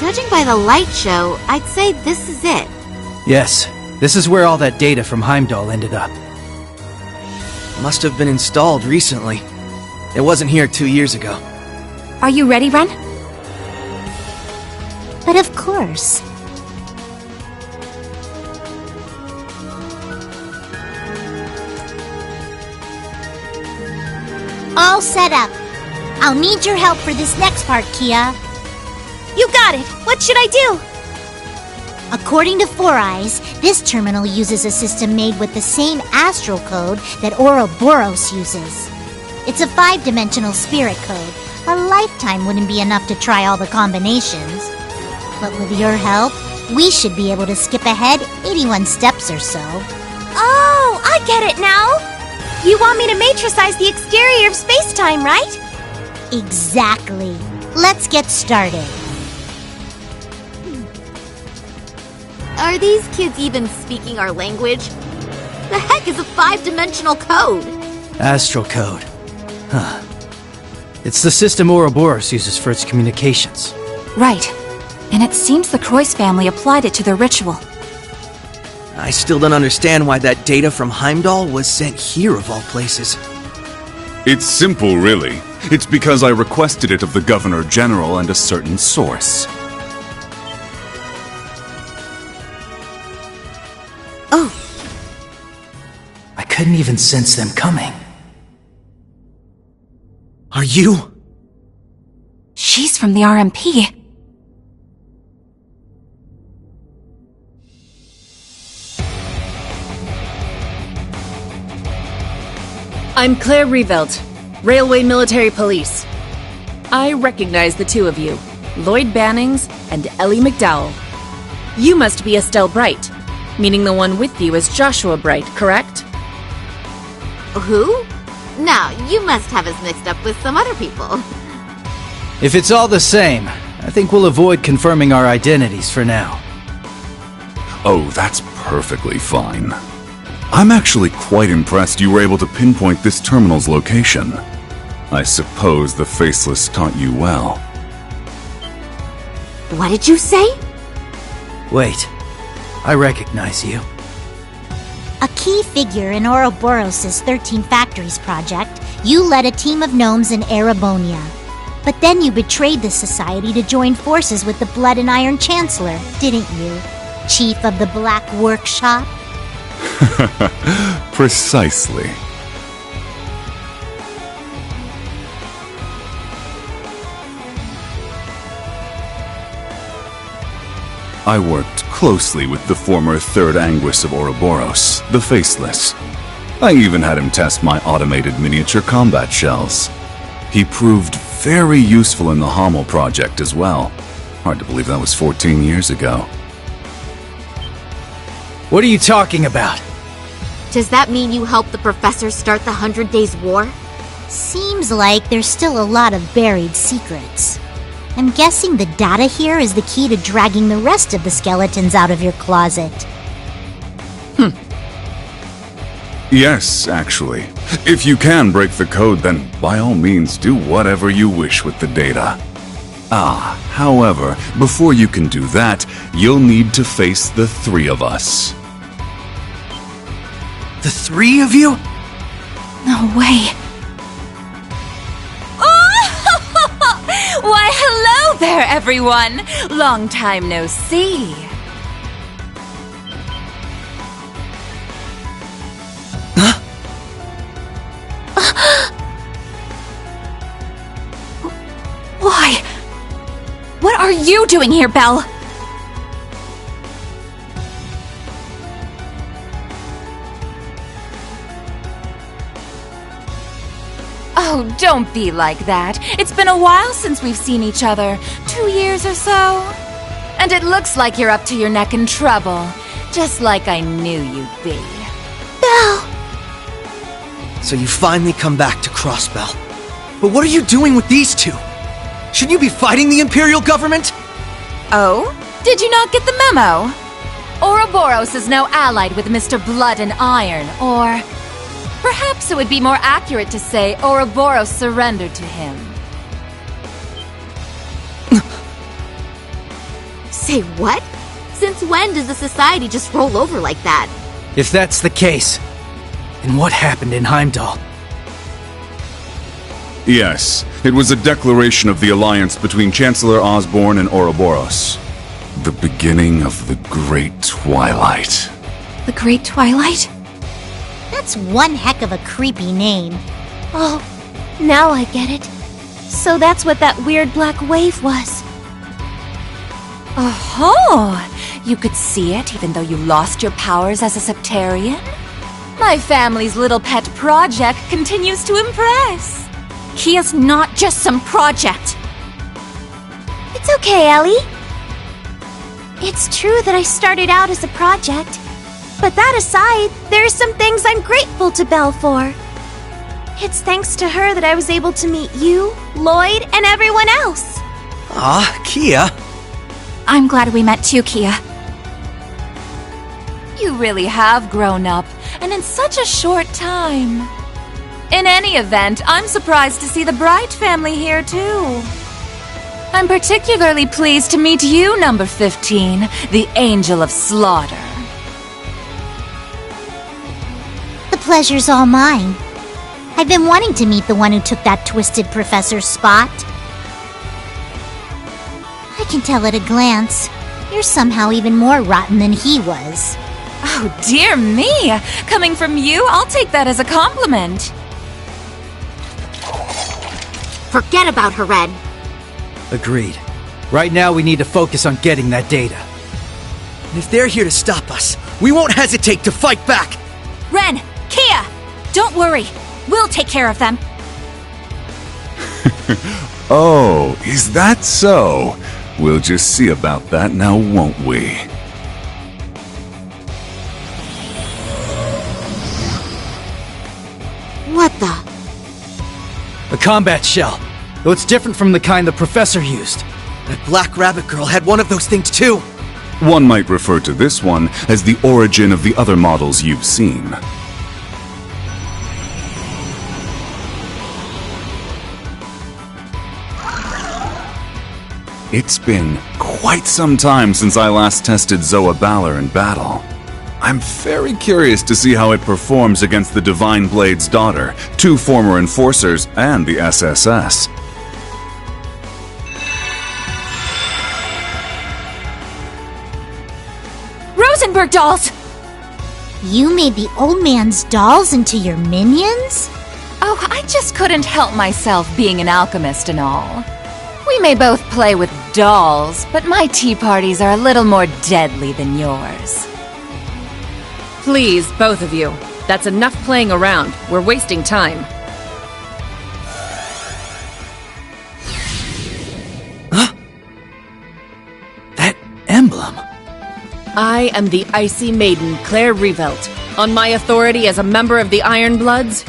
Judging by the light show, I'd say this is it. Yes, this is where all that data from Heimdall ended up. Must have been installed recently. It wasn't here 2 years ago. Are you ready, Ren? But of course. All set up. I'll need your help for this next part, Kia. You got it! What should I do? According to Four Eyes, this terminal uses a system made with the same astral code that Ouroboros uses. It's a 5-dimensional spirit code. A lifetime wouldn't be enough to try all the combinations. But with your help, we should be able to skip ahead 81 steps or so. Oh, I get it now! You want me to matricize the exterior of space-time, right? Exactly. Let's get started. Are these kids even speaking our language? The heck is a 5-dimensional code? Astral code. Huh. It's the system Ouroboros uses for its communications. Right. And it seems the Croix family applied it to their ritual. I still don't understand why that data from Heimdall was sent here of all places. It's simple, really. It's because I requested it of the Governor General and a certain source. Oh. I couldn't even sense them coming. Are you? She's from the RMP. I'm Claire Revelt, Railway Military Police. I recognize the two of you, Lloyd Bannings and Ellie McDowell. You must be Estelle Bright, meaning the one with you is Joshua Bright, correct? Who? Now, you must have us mixed up with some other people. If it's all the same, I think we'll avoid confirming our identities for now. Oh, that's perfectly fine. I'm actually quite impressed you were able to pinpoint this terminal's location. I suppose the Faceless taught you well. What did you say? Wait, I recognize you. A key figure in Ouroboros' 13 Factories project, you led a team of gnomes in Erebonia. But then you betrayed the society to join forces with the Blood and Iron Chancellor, didn't you? Chief of the Black Workshop? Precisely. I worked closely with the former Third Anguis of Ouroboros, the Faceless. I even had him test my automated miniature combat shells. He proved very useful in the Hamel project as well. Hard to believe that was 14 years ago. What are you talking about? Does that mean you helped the professor start the 100 Days War? Seems like there's still a lot of buried secrets. I'm guessing the data here is the key to dragging the rest of the skeletons out of your closet. Yes, actually. If you can break the code, then by all means do whatever you wish with the data. However, before you can do that, you'll need to face the three of us. The three of you? No way. Why, hello there, everyone! Long time no see. Why? What are you doing here, Belle? Oh, don't be like that. It's been a while since we've seen each other. 2 years or so. And it looks like you're up to your neck in trouble. Just like I knew you'd be. Belle! So you finally come back to Crossbell. But what are you doing with these two? Shouldn't you be fighting the Imperial government? Oh? Did you not get the memo? Ouroboros is now allied with Mr. Blood and Iron, or... perhaps it would be more accurate to say Ouroboros surrendered to him. Say what? Since when does the society just roll over like that? If that's the case, then what happened in Heimdall? Yes, it was a declaration of the alliance between Chancellor Osborn and Ouroboros. The beginning of the Great Twilight. The Great Twilight? That's one heck of a creepy name. Oh, now I get it. So that's what that weird black wave was. Oh, you could see it even though you lost your powers as a Septarian? My family's little pet project continues to impress. Kia's not just some project. It's okay, Ellie. It's true that I started out as a project. But that aside, there are some things I'm grateful to Belle for. It's thanks to her that I was able to meet you, Lloyd, and everyone else. Ah, Kia. I'm glad we met too, Kia. You really have grown up, and in such a short time. In any event, I'm surprised to see the Bright family here too. I'm particularly pleased to meet you, number 15, the Angel of Slaughter. The pleasure's all mine. I've been wanting to meet the one who took that twisted professor's spot. I can tell at a glance, you're somehow even more rotten than he was. Oh, dear me! Coming from you, I'll take that as a compliment. Forget about her, Red. Agreed. Right now we need to focus on getting that data. And if they're here to stop us, we won't hesitate to fight back. Ren, Kia, don't worry. We'll take care of them. Oh, is that so? We'll just see about that now, won't we? What the? A combat shell, though it's different from the kind the professor used. That Black Rabbit girl had one of those things too. One might refer to this one as the origin of the other models you've seen. It's been quite some time since I last tested Zoa Balor in battle. I'm very curious to see how it performs against the Divine Blade's daughter, 2 former enforcers, and the SSS. Rosenberg dolls! You made the old man's dolls into your minions? Oh, I just couldn't help myself being an alchemist and all. We may both play with dolls, but my tea parties are a little more deadly than yours. Please, both of you. That's enough playing around. We're wasting time. That emblem. I am the Icy Maiden, Claire Revelt. On my authority as a member of the Iron Bloods,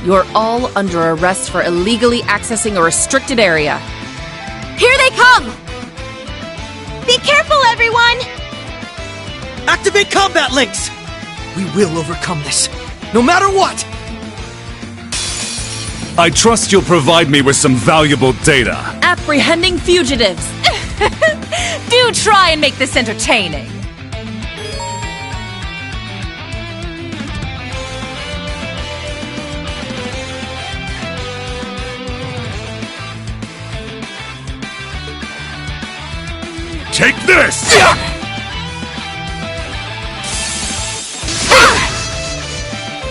you're all under arrest for illegally accessing a restricted area. Here they come! Be careful, everyone! Activate combat links! We will overcome this, no matter what! I trust you'll provide me with some valuable data. Apprehending fugitives. Do try and make this entertaining. Take this!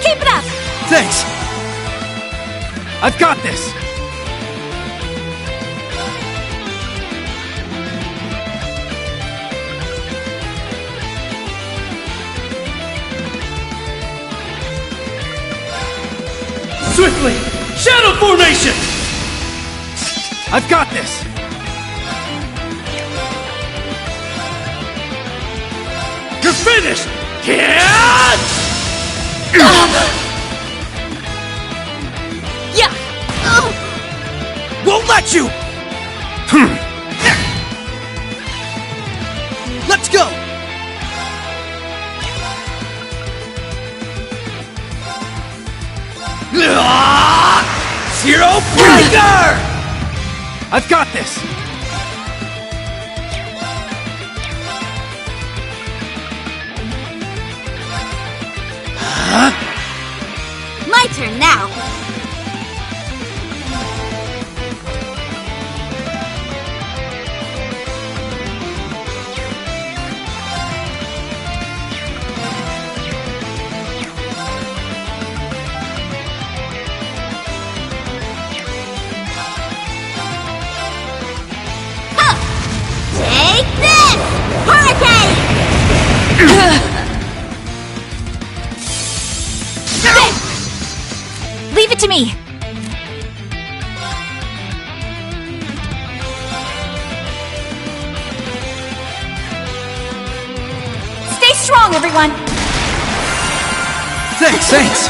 Keep it up! Thanks! I've got this! Swiftly! Shadow formation! I've got this! You're finished! Yeah! Won't let you! Let's go! Zero Breaker! I've got this! turn now. Take this! Hurricane! Leave it to me! Stay strong, everyone! Thanks! Thanks!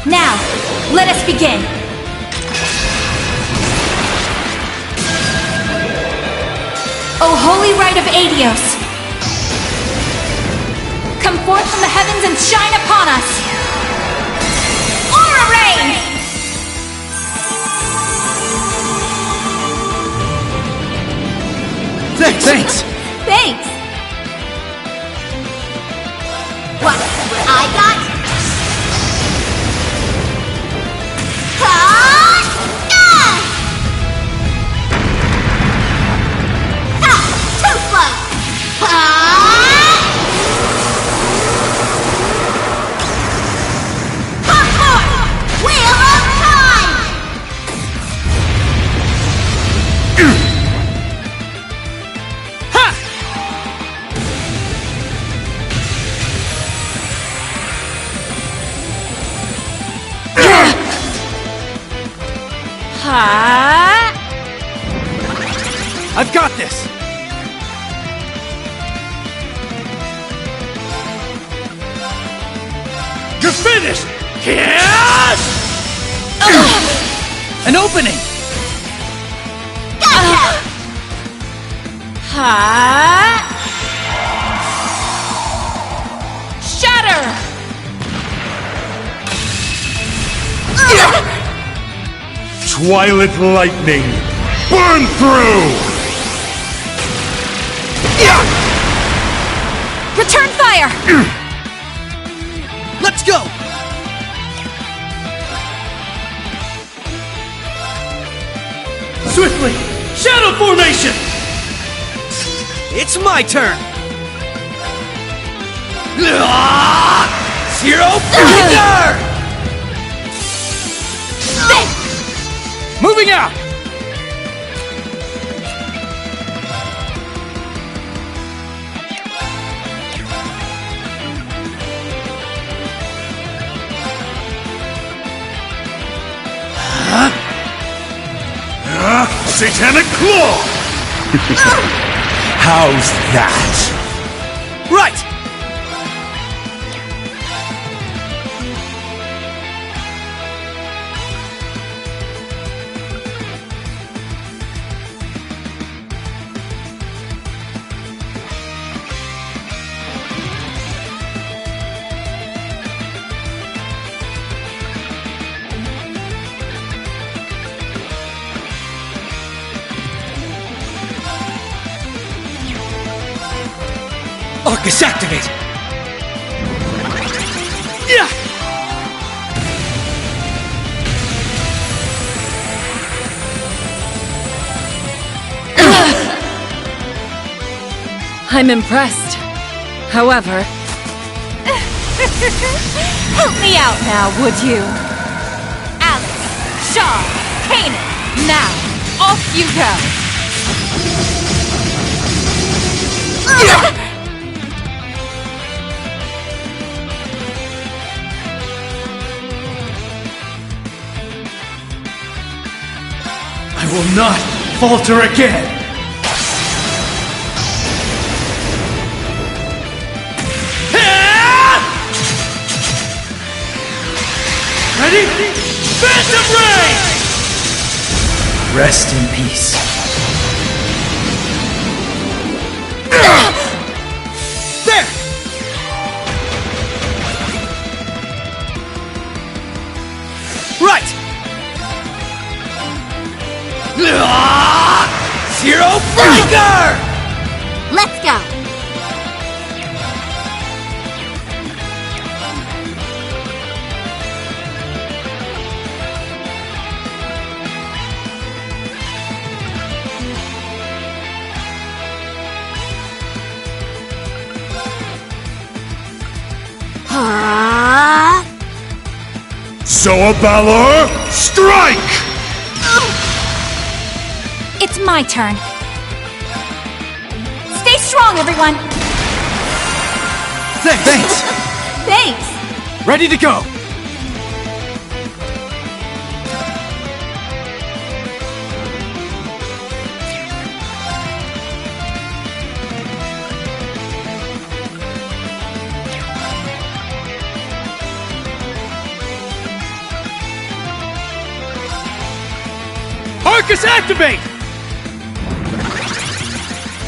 Now, let us begin! O holy rite of Adios! Come forth from the heavens and shine upon us! Aura Rain! Thanks! Thanks! What I got? Too slow! Popcorn! Wheel of Time! I've got this! You're finished! Yes! An opening! Shatter! Twilight Lightning! Burn through! Return fire! Let's go! Swiftly! Shadow formation! It's my turn! Zero Thunder! Moving out! Satanic Claw! How's that? Right! Arcus activate! Yeah! I'm impressed. However, Help me out now, would you? Alex, Shaw, Kanan, now, off you go! I will not falter again! Ready? Phantom Ray! Rest in peace. There! Right! Zero Breaker! Let's go! Soa Balor, strike! It's my turn. Stay strong, everyone! Thanks! Thanks! Ready to go! Arcus activate!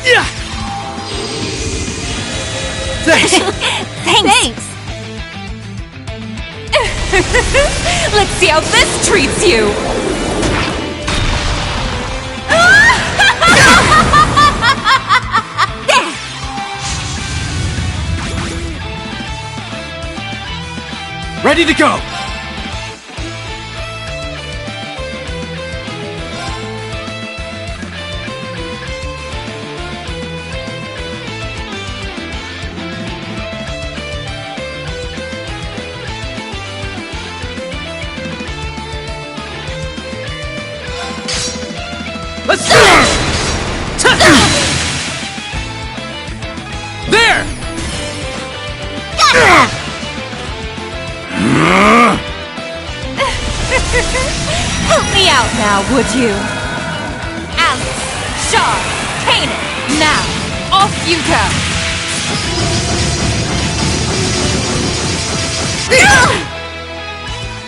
Yeah! Thanks! Thanks! Let's see how this treats you! Ready to go! Let's do it! There! Help me out now, would you? Alice, Shaw, Kanan, now, off you go!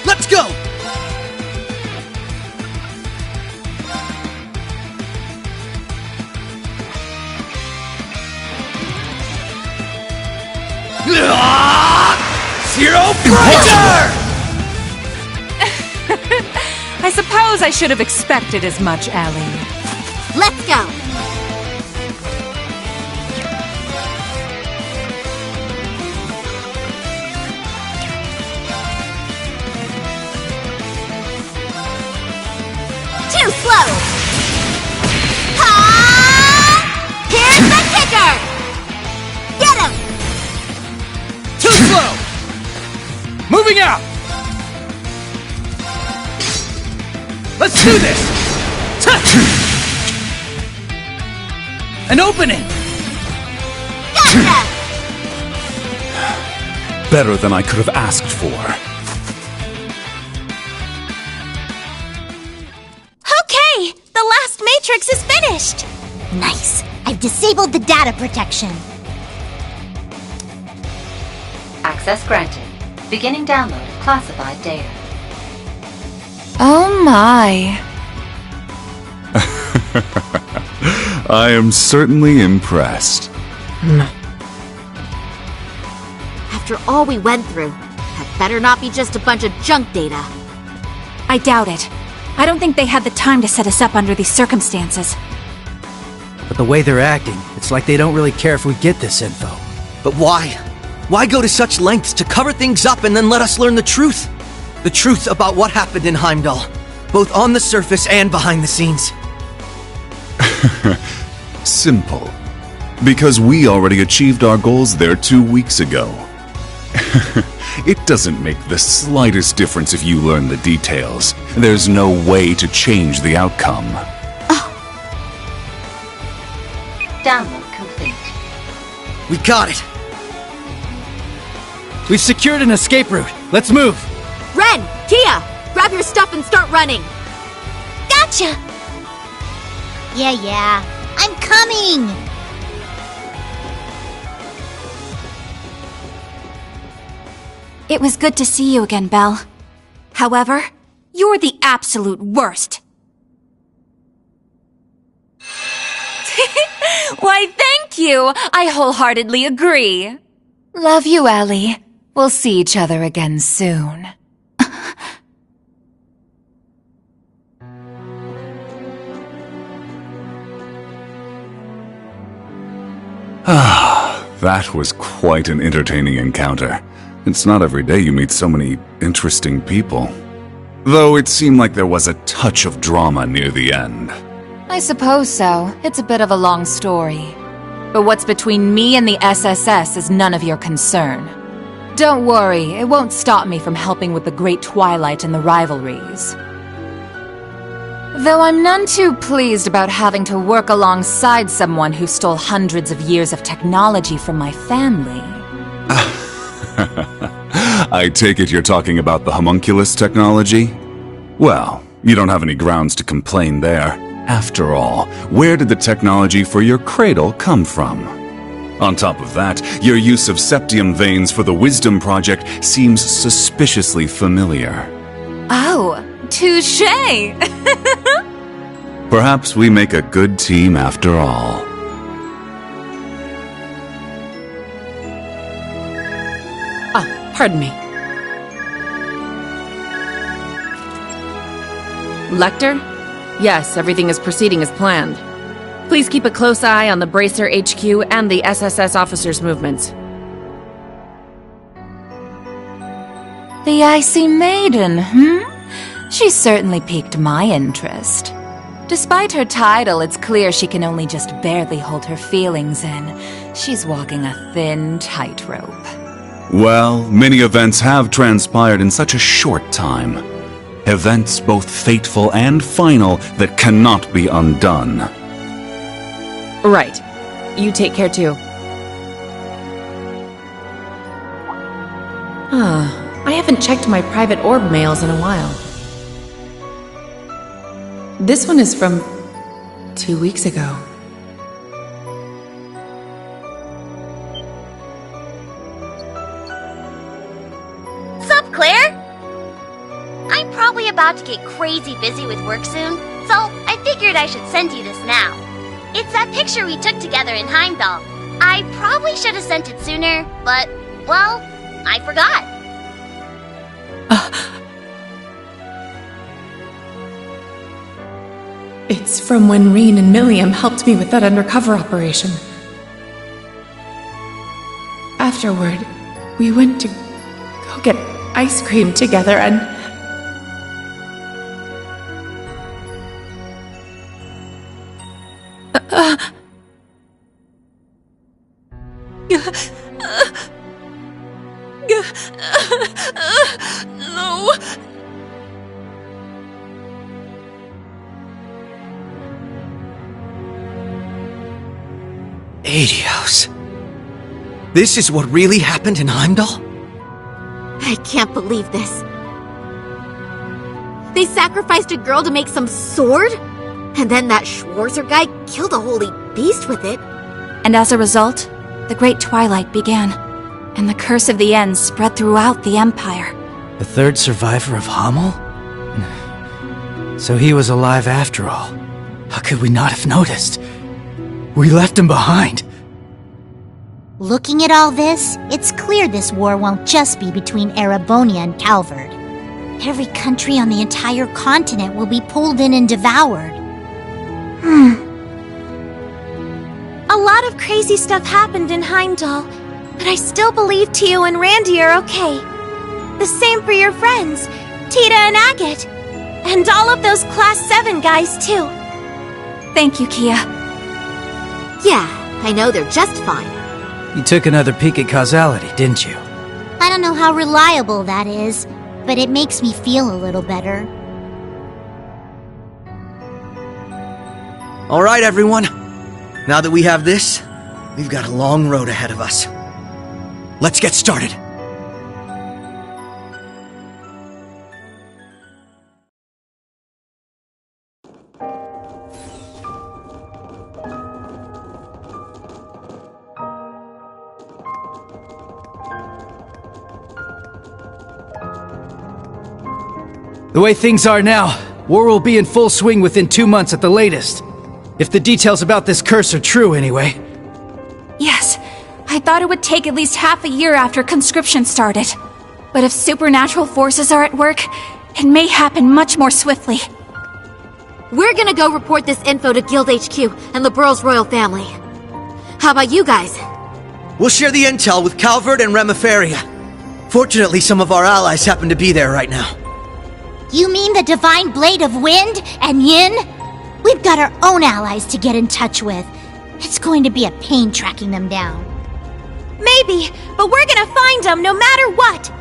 Let's go! Zero Breaker! I suppose I should have expected as much, Allie. Let's go! Too slow! Ha! Here's the kicker! Get him! Too slow! Moving out! Let's do this! An opening! Gotcha! Better than I could have asked for. Okay! The last matrix is finished! Nice. I've disabled the data protection. Access granted. Beginning download of classified data. Oh my. I am certainly impressed. After all we went through, that better not be just a bunch of junk data. I doubt it. I don't think they had the time to set us up under these circumstances. But the way they're acting, it's like they don't really care if we get this info. But why? Why go to such lengths to cover things up and then let us learn the truth? The truth about what happened in Heimdall, both on the surface and behind the scenes. Simple. Because we already achieved our goals there 2 weeks ago. It doesn't make the slightest difference if you learn the details. There's no way to change the outcome. Download complete. We got it! We've secured an escape route. Let's move! Ren! Kia! Grab your stuff and start running! Gotcha! Yeah. I'm coming! It was good to see you again, Belle. However, you're the absolute worst. Why, thank you! I wholeheartedly agree. Love you, Allie. We'll see each other again soon. That was quite an entertaining encounter. It's not every day you meet so many interesting people. Though it seemed like there was a touch of drama near the end. I suppose so. It's a bit of a long story. But what's between me and the SSS is none of your concern. Don't worry, it won't stop me from helping with the Great Twilight and the rivalries. Though I'm none too pleased about having to work alongside someone who stole hundreds of years of technology from my family. I take it you're talking about the homunculus technology? Well, you don't have any grounds to complain there. After all, where did the technology for your cradle come from? On top of that, your use of septium veins for the Wisdom Project seems suspiciously familiar. Oh, touché! Perhaps we make a good team after all. Pardon me. Lecter? Yes, everything is proceeding as planned. Please keep a close eye on the Bracer HQ and the SSS officers' movements. The Icy Maiden, She certainly piqued my interest. Despite her title, it's clear she can only just barely hold her feelings in. She's walking a thin tightrope. Well, many events have transpired in such a short time. Events both fateful and final that cannot be undone. Right. You take care too. I haven't checked my private orb mails in a while. This one is from 2 weeks ago. Sup, Claire? I'm probably about to get crazy busy with work soon, so I figured I should send you this now. It's that picture we took together in Heimdall. I probably should have sent it sooner, but, well, I forgot. It's from when Reen and Milliam helped me with that undercover operation. Afterward, we went to go get ice cream together and... No. Aidios. This is what really happened in Heimdall? I can't believe this. They sacrificed a girl to make some sword? And then that Schwarzer guy killed a holy beast with it. And as a result, the Great Twilight began, and the Curse of the End spread throughout the Empire. The third survivor of Hamel? So he was alive after all. How could we not have noticed? We left him behind. Looking at all this, it's clear this war won't just be between Erebonia and Calvard. Every country on the entire continent will be pulled in and devoured. A lot of crazy stuff happened in Heimdall, but I still believe Tio and Randy are okay. The same for your friends, Tita and Agate. And all of those Class 7 guys, too. Thank you, Kia. Yeah, I know they're just fine. You took another peek at causality, didn't you? I don't know how reliable that is, but it makes me feel a little better. All right, everyone. Now that we have this, we've got a long road ahead of us. Let's get started. The way things are now, war will be in full swing within 2 months at the latest. If the details about this curse are true, anyway. Yes, I thought it would take at least half a year after conscription started. But if supernatural forces are at work, it may happen much more swiftly. We're gonna go report this info to Guild HQ and the Burroughs royal family. How about you guys? We'll share the intel with Calvert and Remiferia. Fortunately, some of our allies happen to be there right now. You mean the Divine Blade of Wind and Yin? We've got our own allies to get in touch with. It's going to be a pain tracking them down. Maybe, but we're gonna find them no matter what.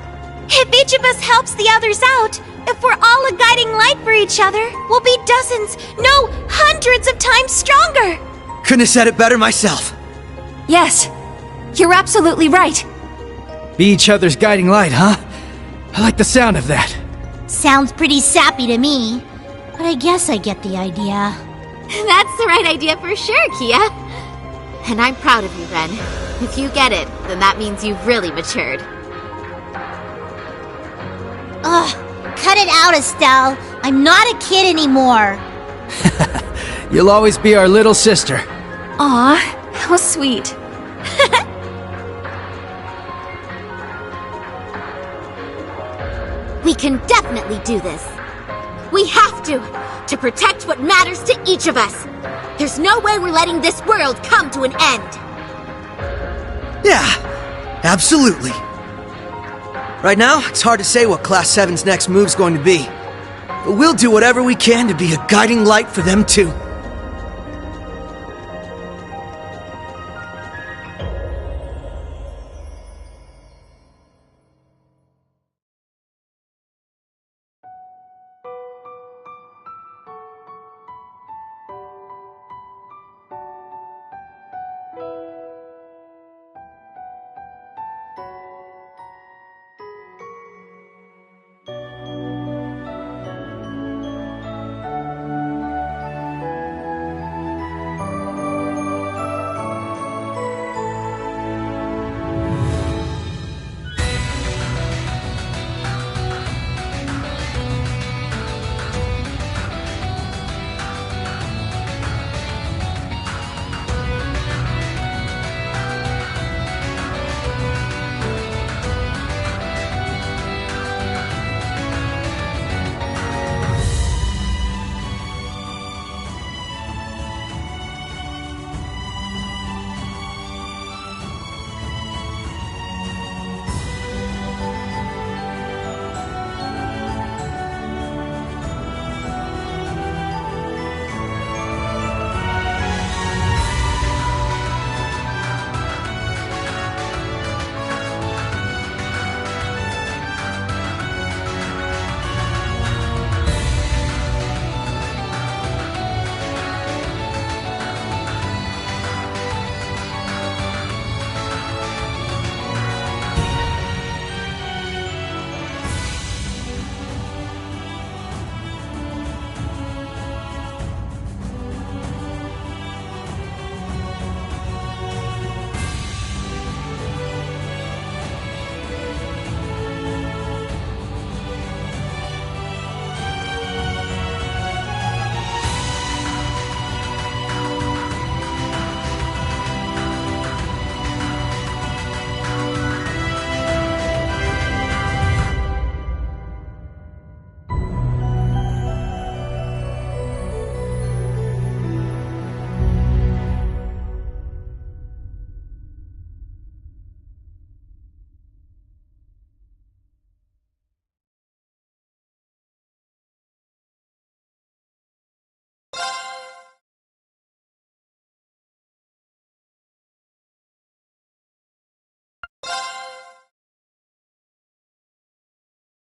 If each of us helps the others out, if we're all a guiding light for each other, we'll be dozens, no, hundreds of times stronger. Couldn't have said it better myself. Yes, you're absolutely right. Be each other's guiding light, huh? I like the sound of that. Sounds pretty sappy to me, but I guess I get the idea. That's the right idea for sure, Kia. And I'm proud of you, Ren. If you get it, then that means you've really matured. Ugh, cut it out, Estelle. I'm not a kid anymore. You'll always be our little sister. Aw, how sweet. We can definitely do this. We have to protect what matters to each of us. There's no way we're letting this world come to an end. Yeah, absolutely. Right now, it's hard to say what Class 7's next move's going to be. But we'll do whatever we can to be a guiding light for them too.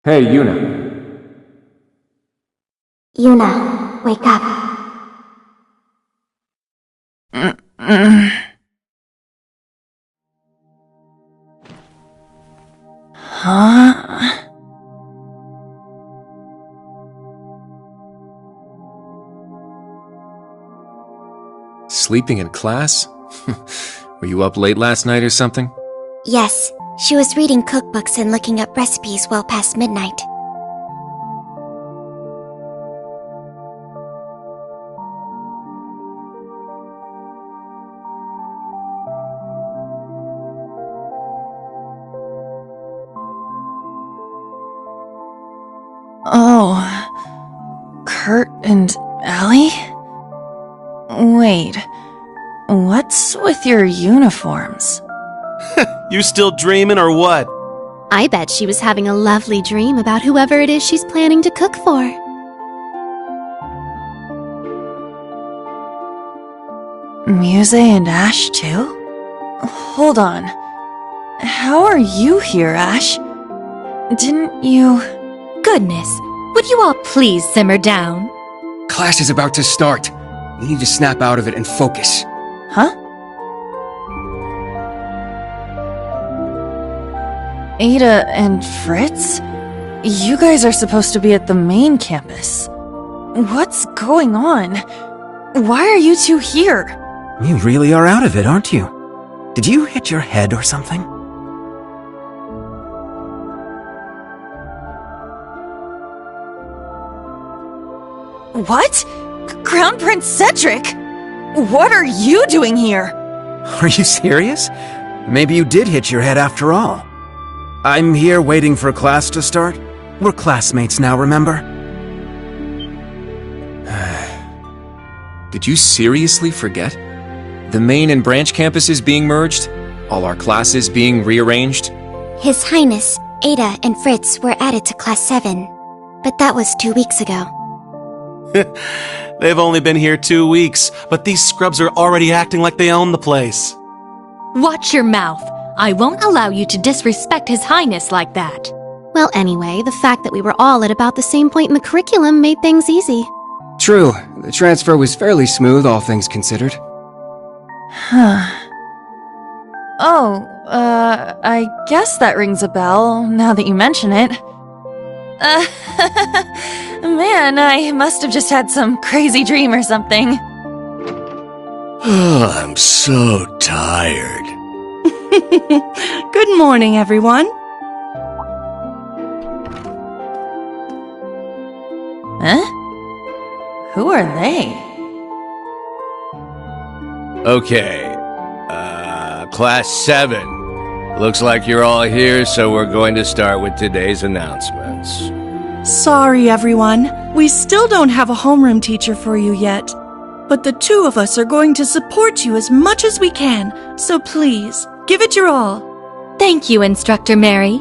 Hey, Yuna. Yuna, wake up. Huh? Sleeping in class? Were you up late last night or something? Yes, she was reading cookbooks and looking up recipes well past midnight. Oh, Kurt and Ellie? Wait, what's with your uniforms? You still dreaming or what? I bet she was having a lovely dream about whoever it is she's planning to cook for. Muse and Ash, too? Hold on. How are you here, Ash? Didn't you... Goodness, would you all please simmer down? Class is about to start. You need to snap out of it and focus. Huh? Ada and Fritz? You guys are supposed to be at the main campus. What's going on? Why are you two here? You really are out of it, aren't you? Did you hit your head or something? What? Crown Prince Cedric? What are you doing here? Are you serious? Maybe you did hit your head after all. I'm here waiting for class to start. We're classmates now, remember? Did you seriously forget? The main and branch campuses being merged? All our classes being rearranged? His Highness, Ada and Fritz were added to Class 7, but that was 2 weeks ago. They've only been here 2 weeks, but these scrubs are already acting like they own the place. Watch your mouth. I won't allow you to disrespect His Highness like that. Well, anyway, the fact that we were all at about the same point in the curriculum made things easy. True, the transfer was fairly smooth, all things considered. I guess that rings a bell, now that you mention it. Man, I must have just had some crazy dream or something. I'm so tired. Good morning, everyone. Huh? Who are they? Okay, Class 7. Looks like you're all here, so we're going to start with today's announcements. Sorry, everyone. We still don't have a homeroom teacher for you yet. But the two of us are going to support you as much as we can, so please, give it your all. Thank you, Instructor Mary.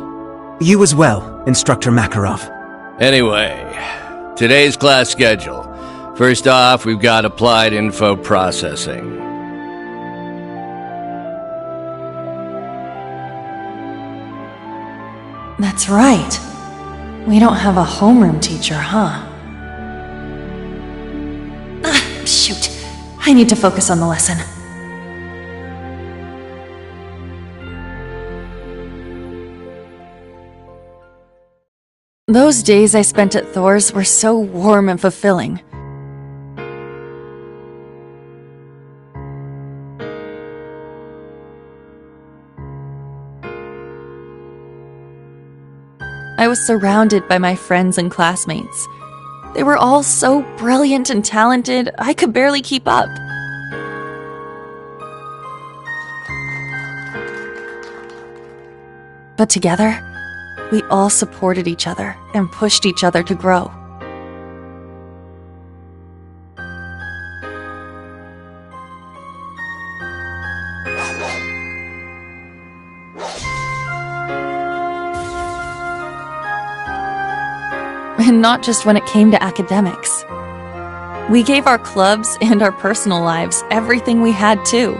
You as well, Instructor Makarov. Anyway, today's class schedule. First off, we've got Applied Info Processing. That's right. We don't have a homeroom teacher, huh? Shoot. I need to focus on the lesson. Those days I spent at Thor's were so warm and fulfilling. I was surrounded by my friends and classmates. They were all so brilliant and talented, I could barely keep up. But together, we all supported each other and pushed each other to grow. And not just when it came to academics. We gave our clubs and our personal lives everything we had too.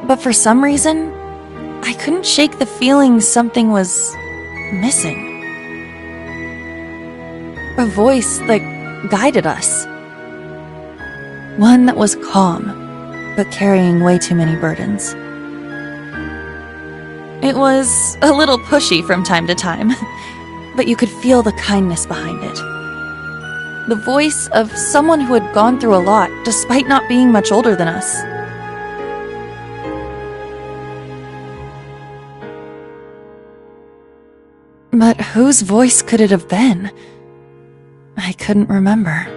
But for some reason, I couldn't shake the feeling something was missing. A voice that guided us. One that was calm, but carrying way too many burdens. It was a little pushy from time to time, but you could feel the kindness behind it. The voice of someone who had gone through a lot, despite not being much older than us. But whose voice could it have been? I couldn't remember.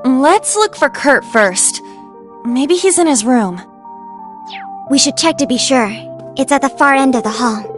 Let's look for Kurt first. Maybe he's in his room. We should check to be sure. It's at the far end of the hall.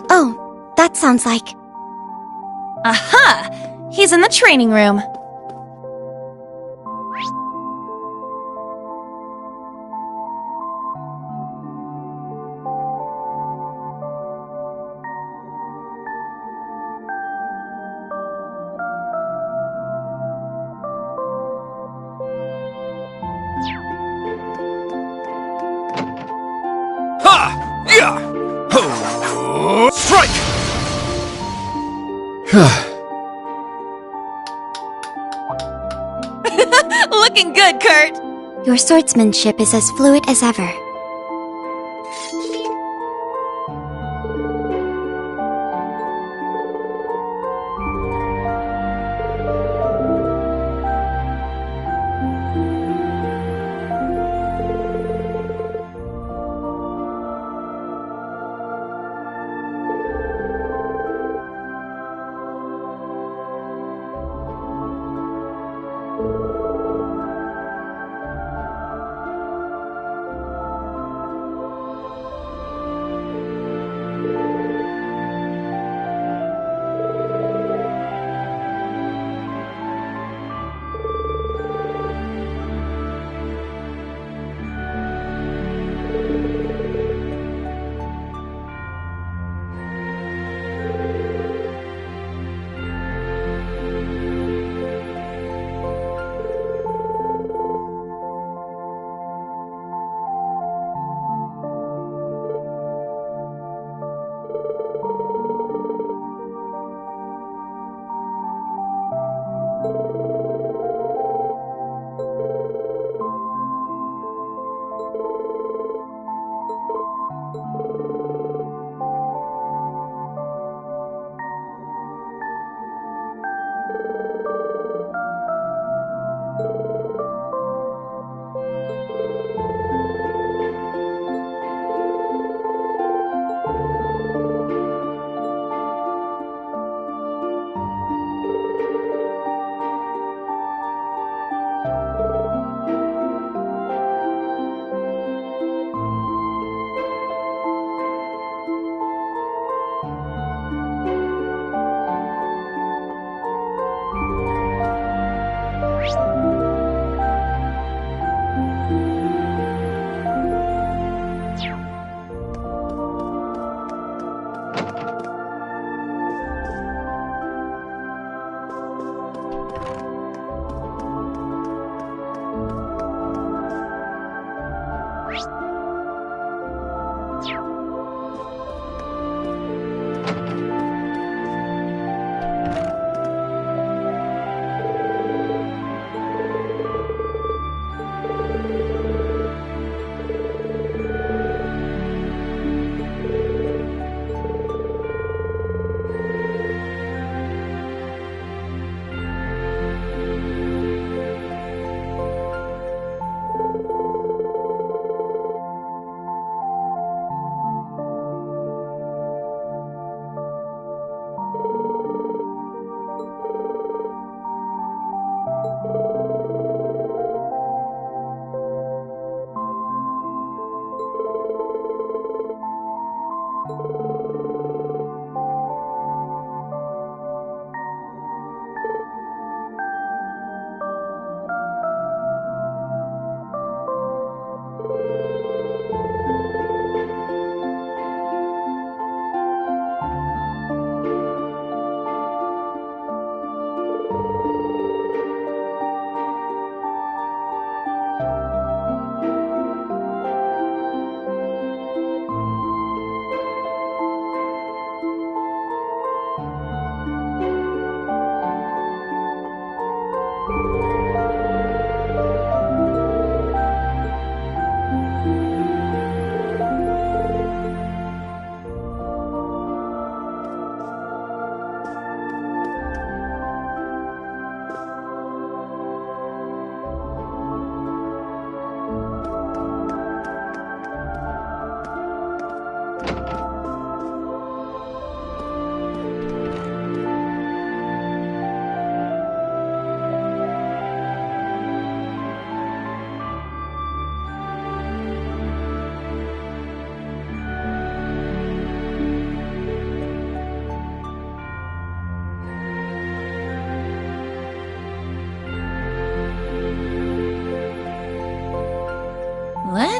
Oh, that sounds like... Aha! He's in the training room. Strike! Looking good, Kurt! Your swordsmanship is as fluid as ever.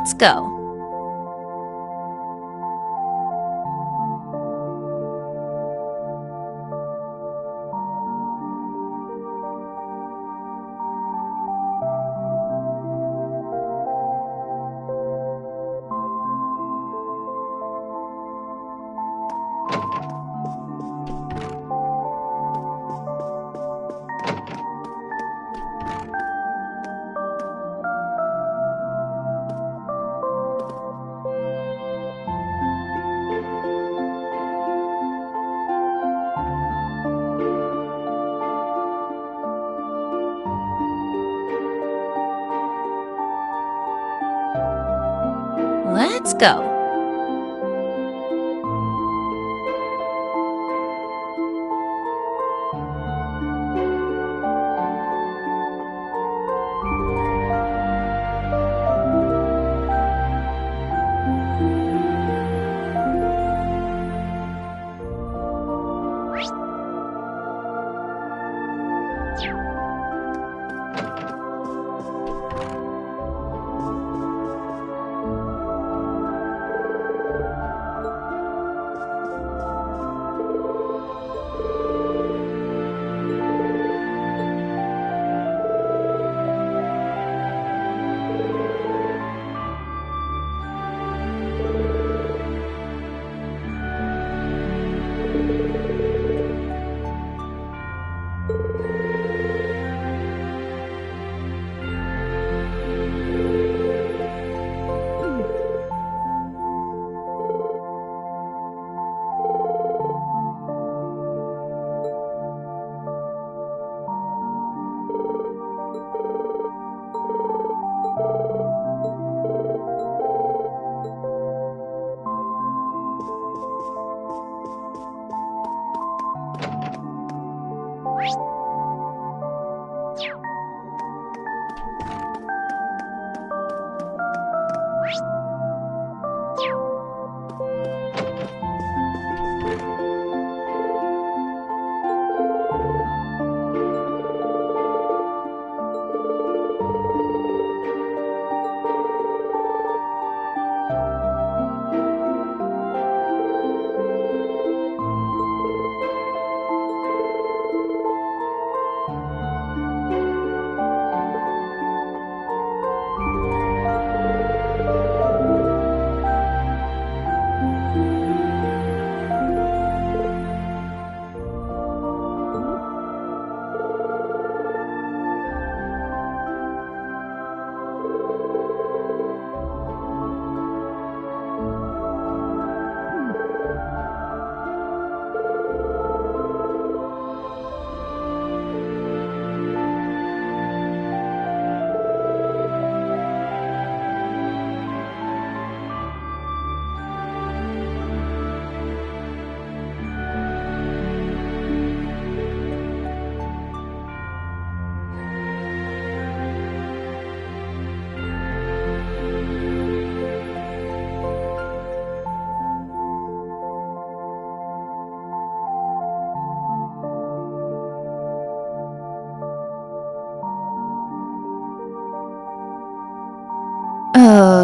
Let's go. Let's go.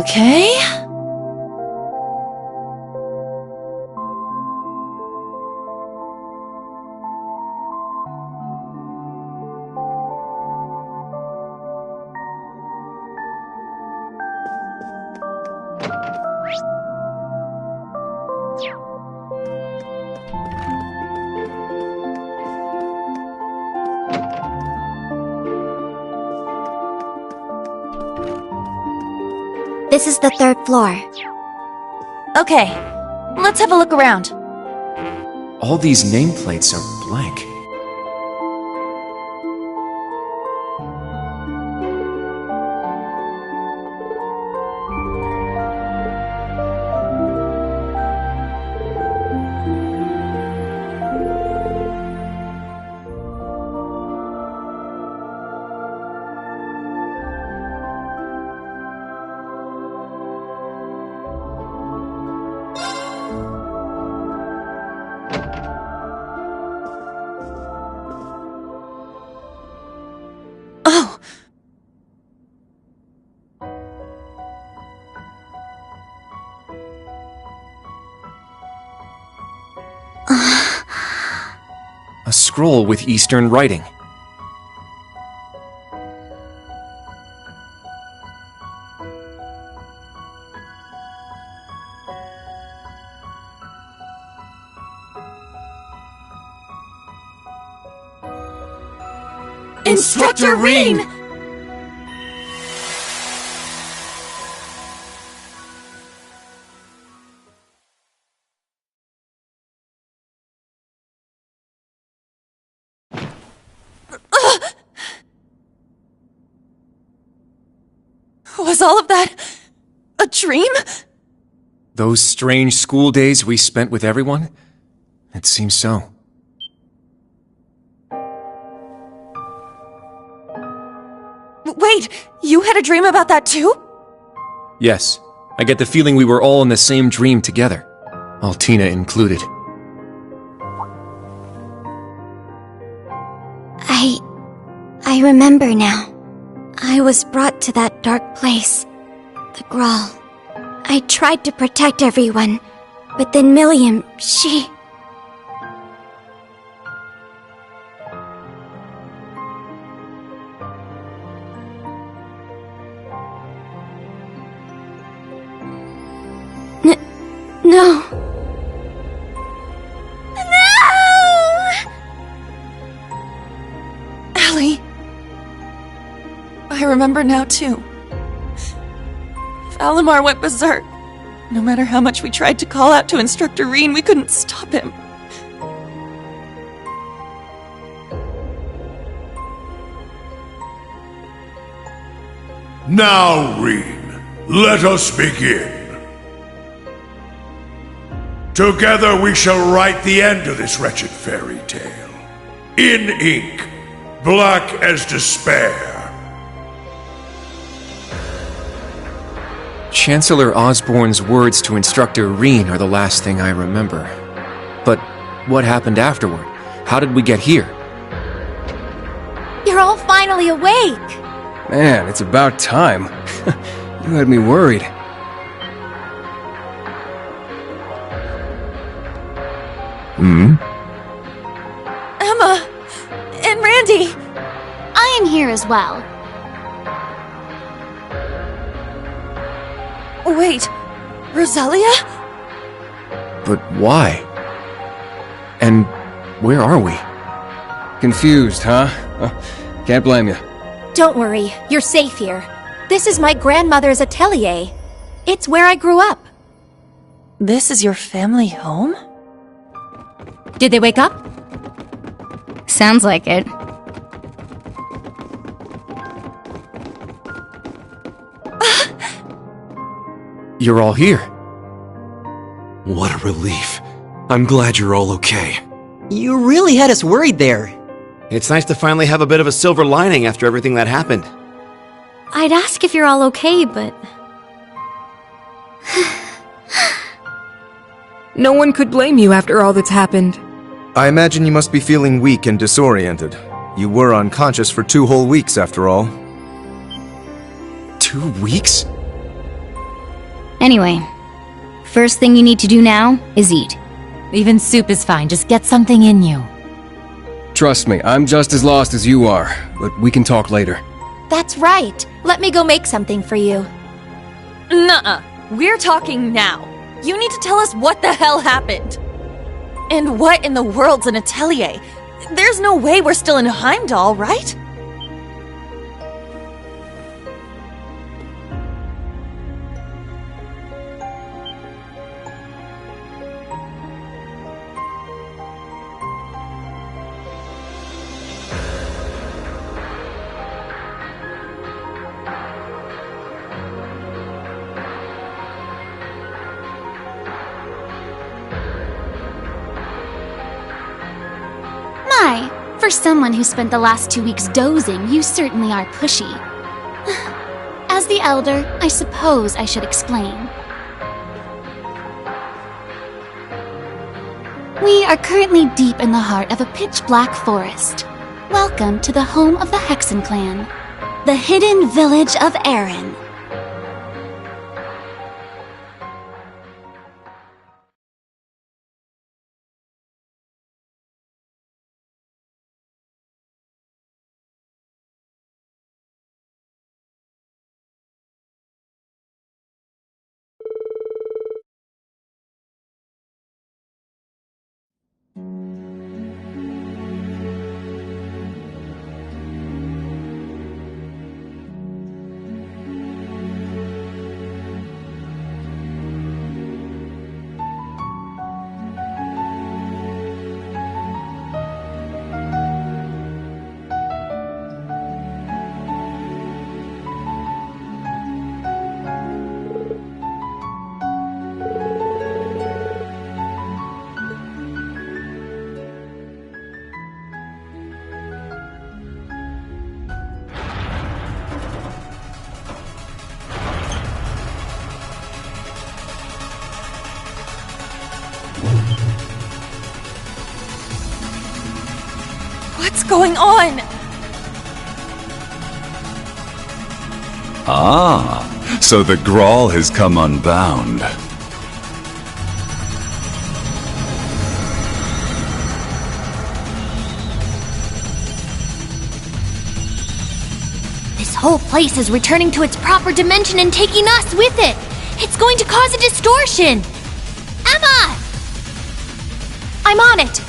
Okay. This is the 3rd floor. Okay, let's have a look around. All these nameplates are blank. scroll with Eastern writing. Instructor Rean! Was all of that a dream? Those strange school days we spent with everyone? It seems so. Wait, you had a dream about that too? Yes, I get the feeling we were all in the same dream together. Altina included. I remember now. I was brought to that dark place, the Grawl. I tried to protect everyone, but then Milliam, she... No. Allie. I remember now too. Valimar went berserk. No matter how much we tried to call out to Instructor Rean, we couldn't stop him. Now, Rean, let us begin. Together we shall write the end of this wretched fairy tale. In ink, black as despair. Chancellor Osborne's words to Instructor Rean are the last thing I remember. But what happened afterward? How did we get here? You're all finally awake! Man, it's about time. You had me worried. Emma! And Randy! I am here as well. Wait, Roselia? But why? And where are we? Confused, huh? Can't blame you. Don't worry, you're safe here. This is my grandmother's atelier. It's where I grew up. This is your family home? Did they wake up? Sounds like it. You're all here. What a relief. I'm glad you're all okay. You really had us worried there. It's nice to finally have a bit of a silver lining after everything that happened. I'd ask if you're all okay, but... No one could blame you after all that's happened. I imagine you must be feeling weak and disoriented. You were unconscious for 2 whole weeks, after all. 2 weeks? Anyway, first thing you need to do now is eat. Even soup is fine, just get something in you. Trust me, I'm just as lost as you are, but we can talk later. That's right. Let me go make something for you. Nuh-uh. We're talking now. You need to tell us what the hell happened. And what in the world's an atelier? There's no way we're still in Heimdall, right? My, for someone who spent the last 2 weeks dozing, you certainly are pushy. As the elder, I suppose I should explain. We are currently deep in the heart of a pitch-black forest. Welcome to the home of the Hexen clan, the hidden village of Erin. What's going on? Ah, so the Grawl has come unbound. This whole place is returning to its proper dimension and taking us with it. It's going to cause a distortion. Emma! I'm on it.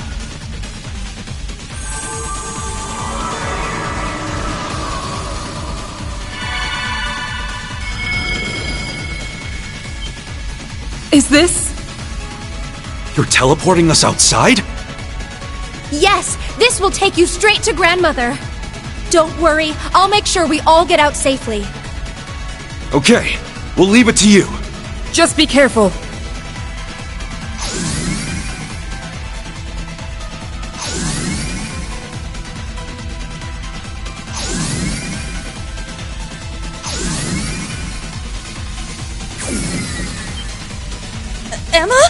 Is this? You're teleporting us outside? Yes, this will take you straight to Grandmother. Don't worry, I'll make sure we all get out safely. Okay, we'll leave it to you. Just be careful. Emma?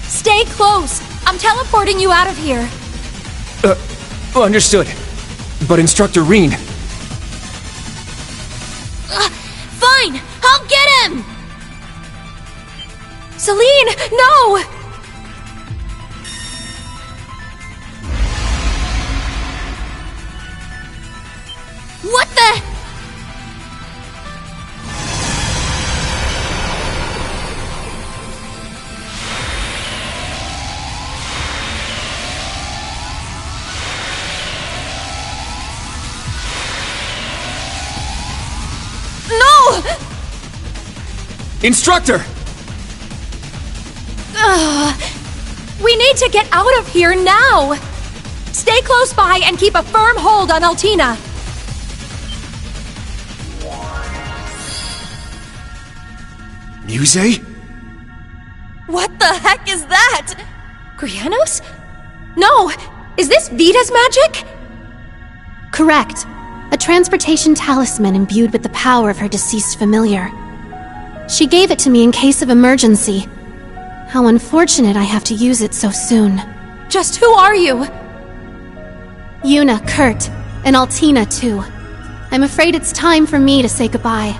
Stay close. I'm teleporting you out of here. Understood. But Instructor Reen... Fine! I'll get him! Celine, no! What the... No! Instructor! We need to get out of here now! Stay close by and keep a firm hold on Altina. Muse? What the heck is that? Grianos? No! Is this Vita's magic? Correct. A transportation talisman imbued with the power of her deceased familiar. She gave it to me in case of emergency. How unfortunate I have to use it so soon. Just who are you? Yuna, Kurt, and Altina too. I'm afraid it's time for me to say goodbye.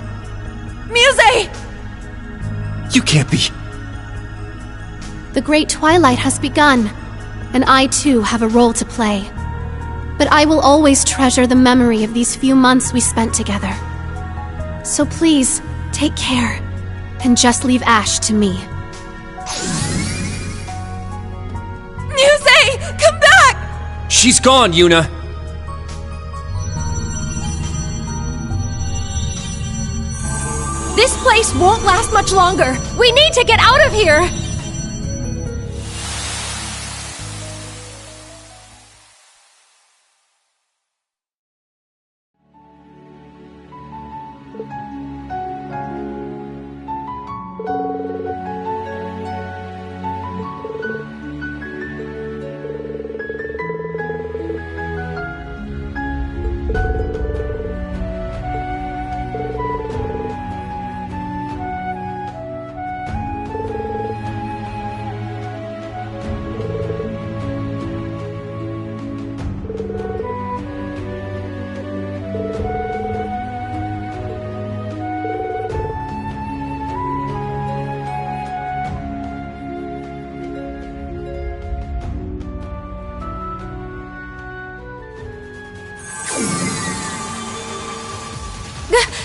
Muse! You can't be... The Great Twilight has begun, and I too have a role to play. But I will always treasure the memory of these few months we spent together. So please, take care, and just leave Ash to me. Muse! Come back! She's gone, Yuna! This place won't last much longer. We need to get out of here!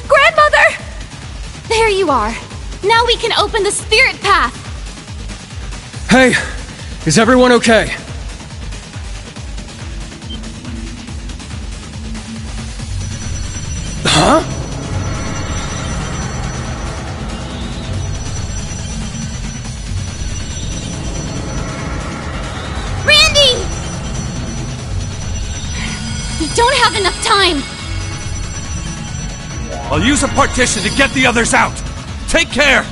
Grandmother! There you are. Now we can open the spirit path. Hey, is everyone okay? Huh? Randy! We don't have enough time. I'll use a partition to get the others out! Take care!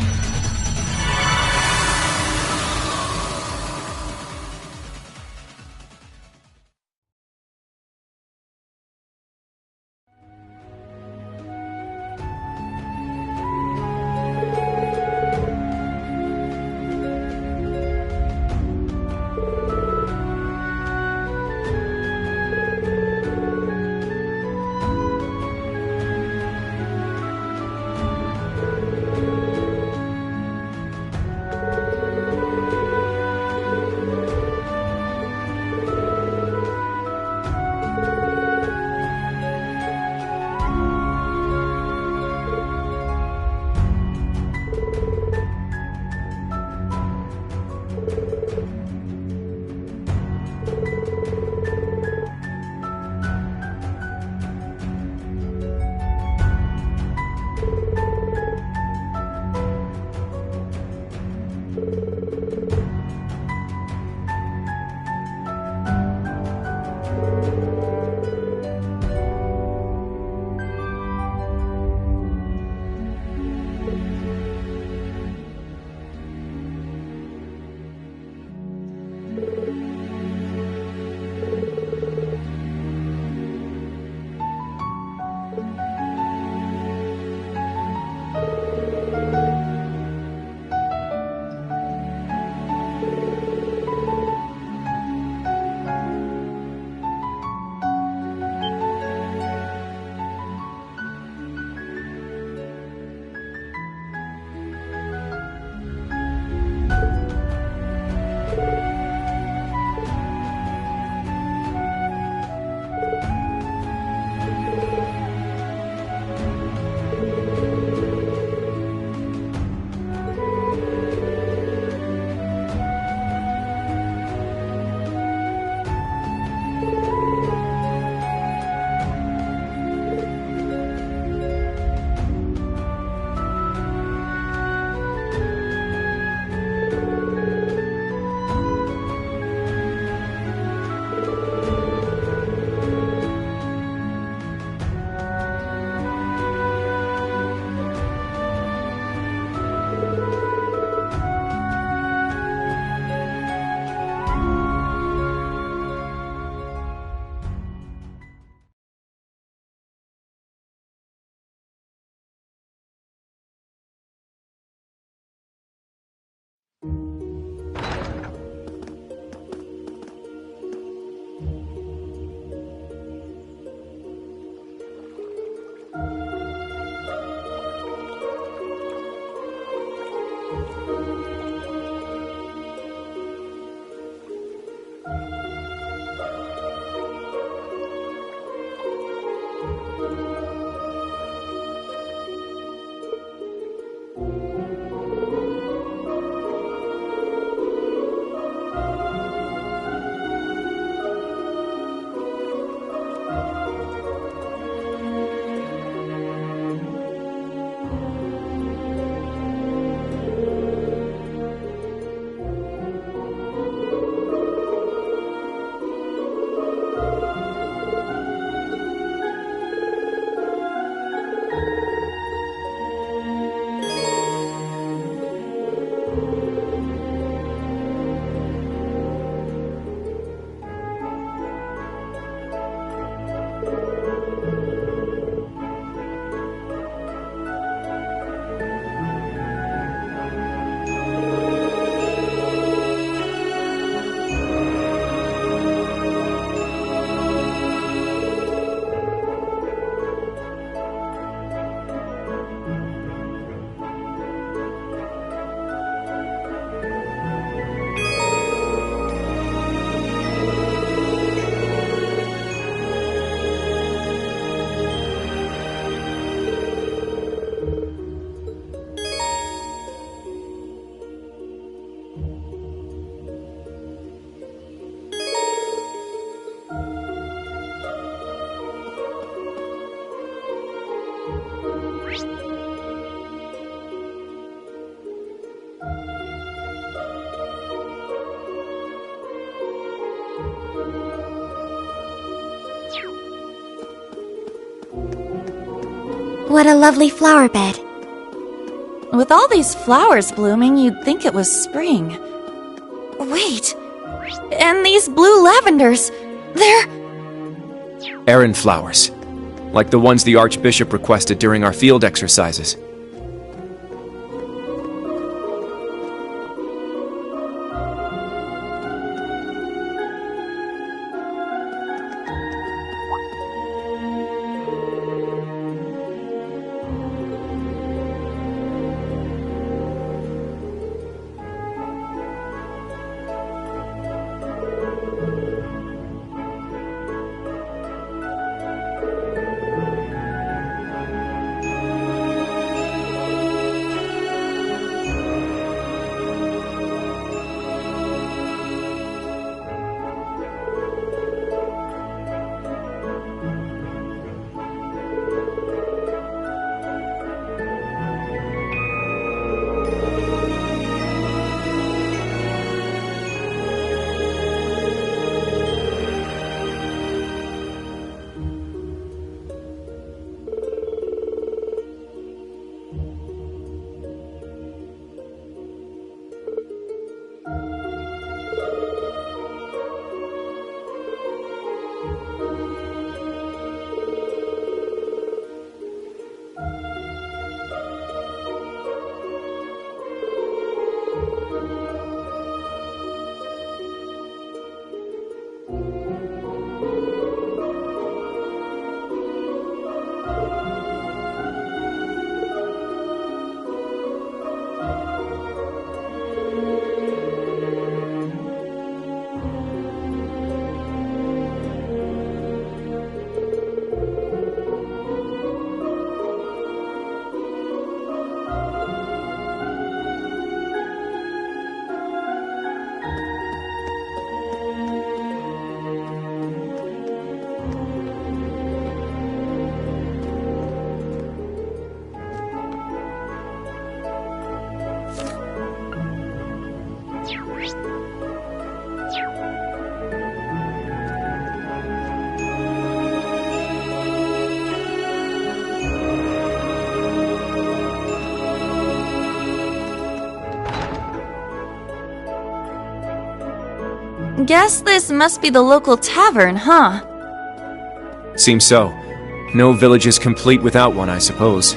What a lovely flower bed. With all these flowers blooming, you'd think it was spring. Wait! And these blue lavenders! They're... Errand flowers. Like the ones the Archbishop requested during our field exercises. Guess this must be the local tavern, huh? Seems so. No village is complete without one, I suppose.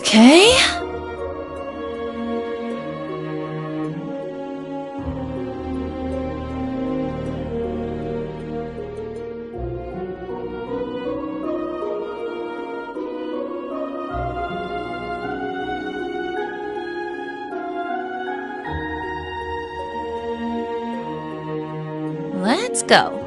Okay. Let's go.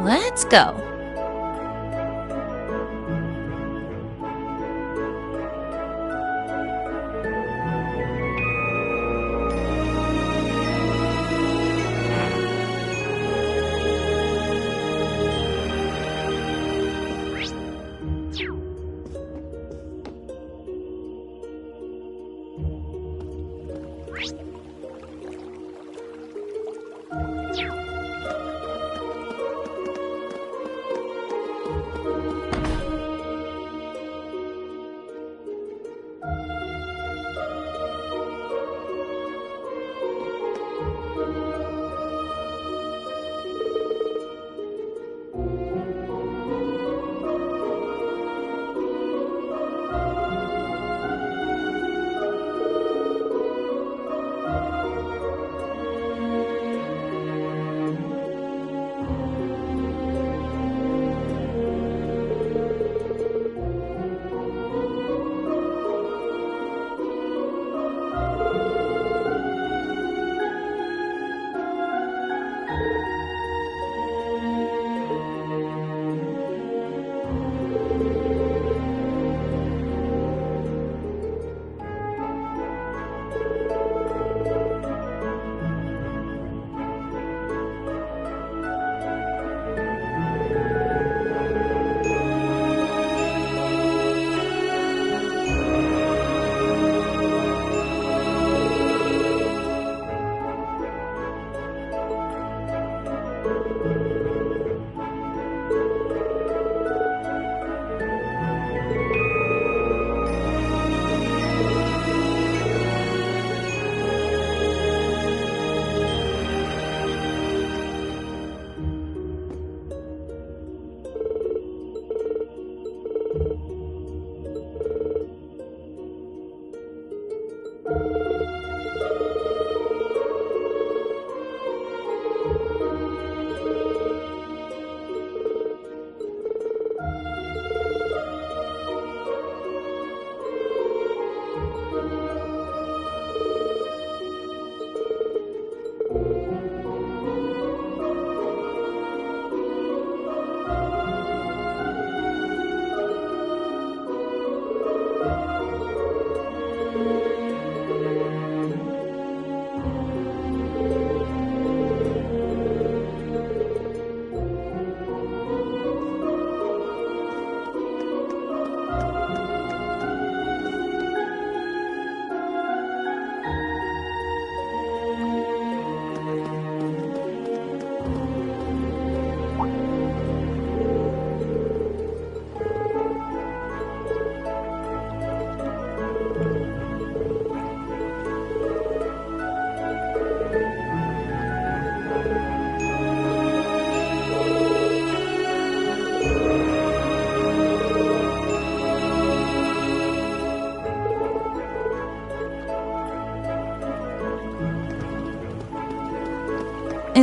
Let's go.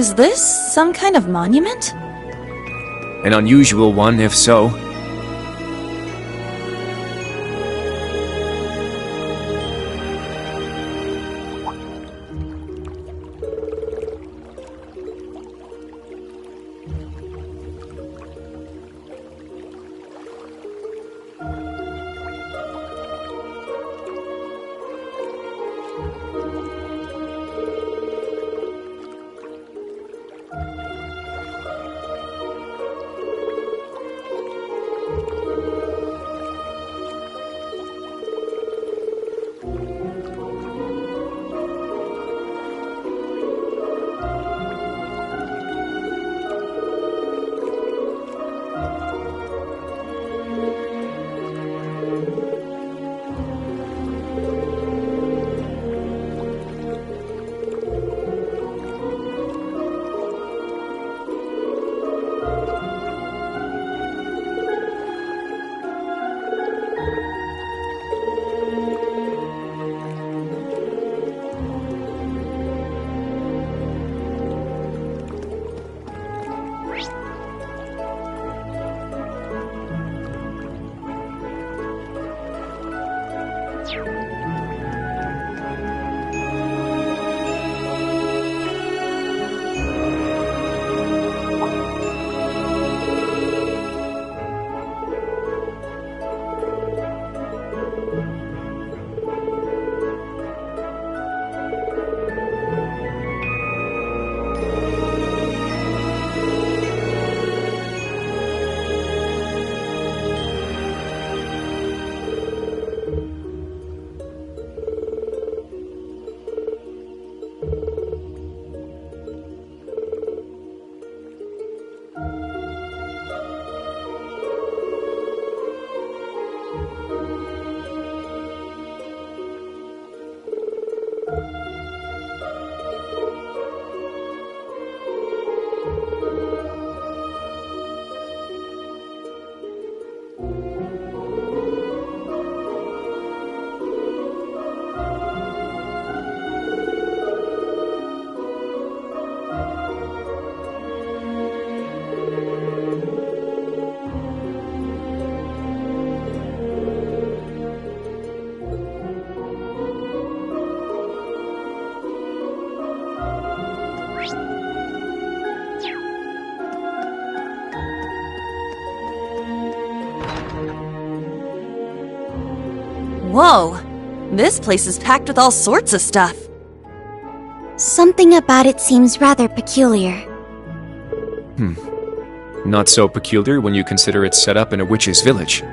Is this some kind of monument? An unusual one, if so. Whoa! This place is packed with all sorts of stuff. Something about it seems rather peculiar. Not so peculiar when you consider it's set up in a witch's village.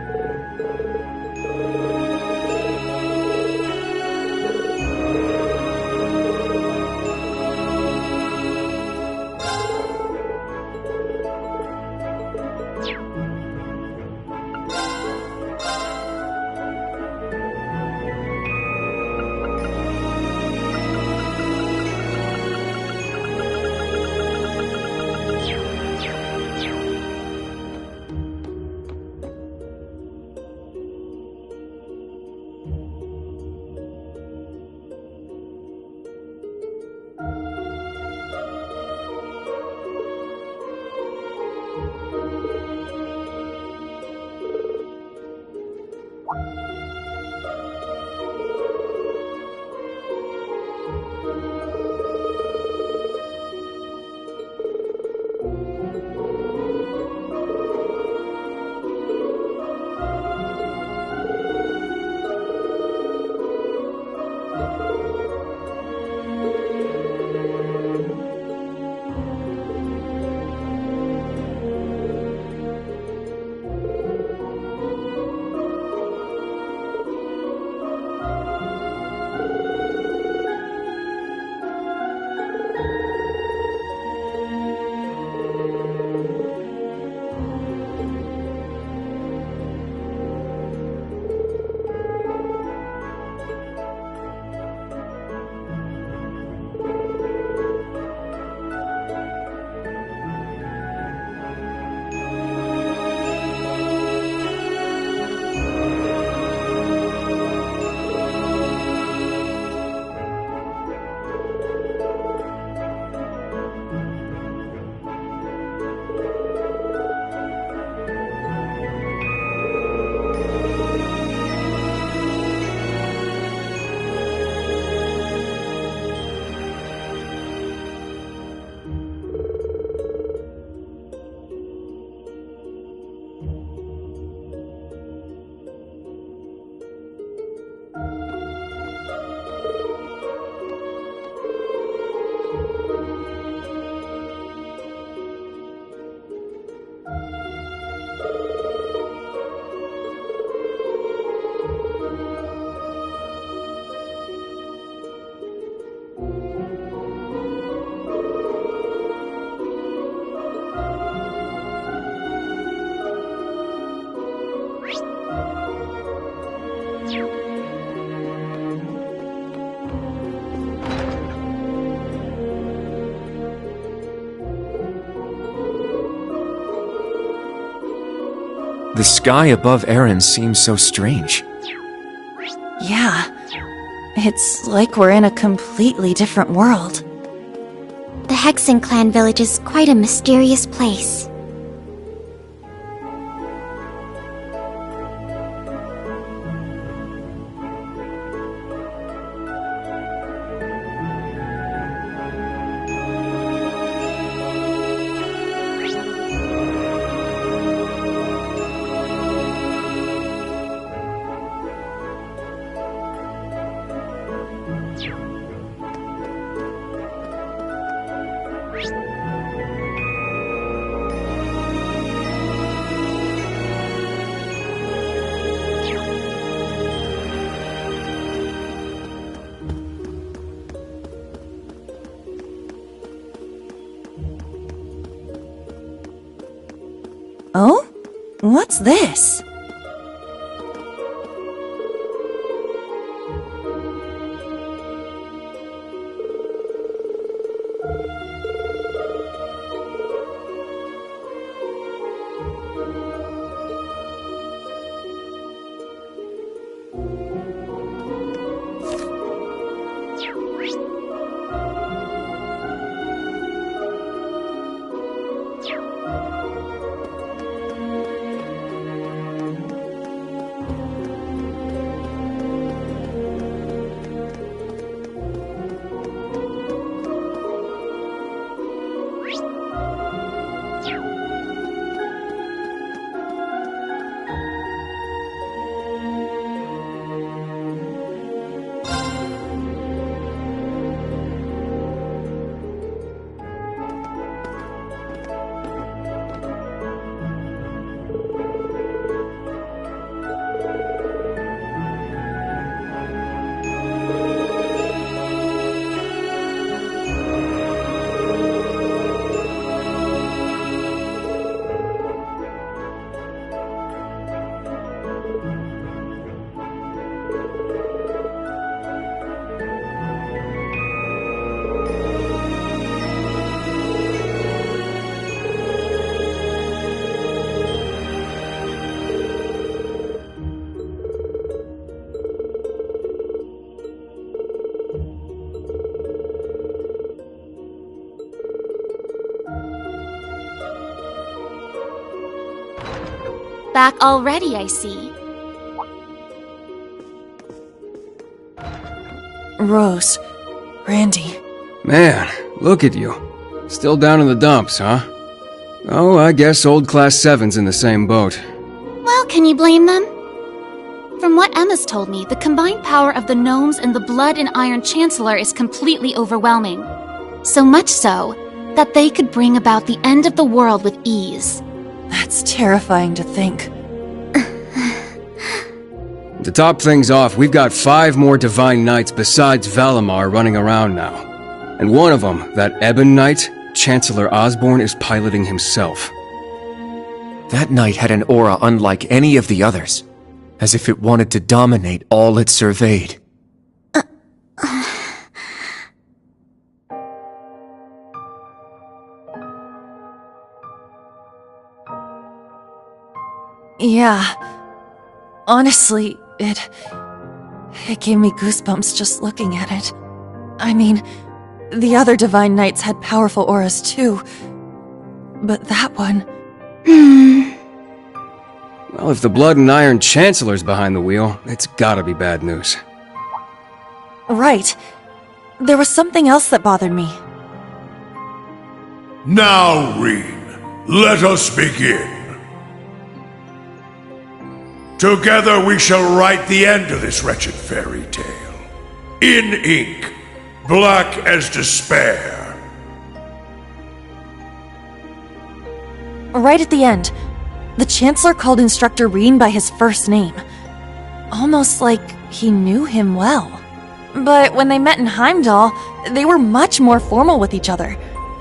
The sky above Erin seems so strange. Yeah. It's like we're in a completely different world. The Hexen Clan village is quite a mysterious place. Oh? What's this? Back already, I see. Rose. Randy. Man, look at you. Still down in the dumps, huh? Oh, I guess old Class 7's in the same boat. Well, can you blame them? From what Emma's told me, the combined power of the gnomes and the Blood and Iron Chancellor is completely overwhelming. So much so, that they could bring about the end of the world with ease. That's terrifying to think. To top things off, we've got 5 more Divine Knights besides Valimar running around now. And one of them, that Ebon Knight, Chancellor Osborne is piloting himself. That knight had an aura unlike any of the others, as if it wanted to dominate all it surveyed. Yeah. Honestly, it gave me goosebumps just looking at it. I mean, the other Divine Knights had powerful auras too. But that one... Well, if the Blood and Iron Chancellor's behind the wheel, it's gotta be bad news. Right. There was something else that bothered me. Now, Rean, let us begin. Together we shall write the end of this wretched fairy tale. In ink, black as despair. Right at the end. The Chancellor called Instructor Reen by his first name. Almost like he knew him well. But when they met in Heimdall, they were much more formal with each other.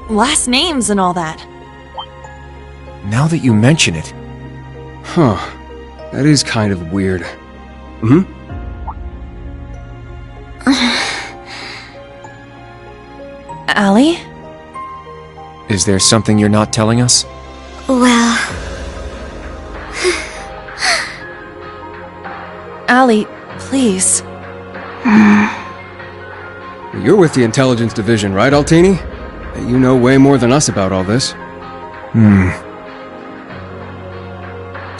Last names and all that. Now that you mention it... Huh. That is kind of weird. Hmm? Allie? Is there something you're not telling us? Well... Allie, please. You're with the Intelligence Division, right, Altini? You know way more than us about all this.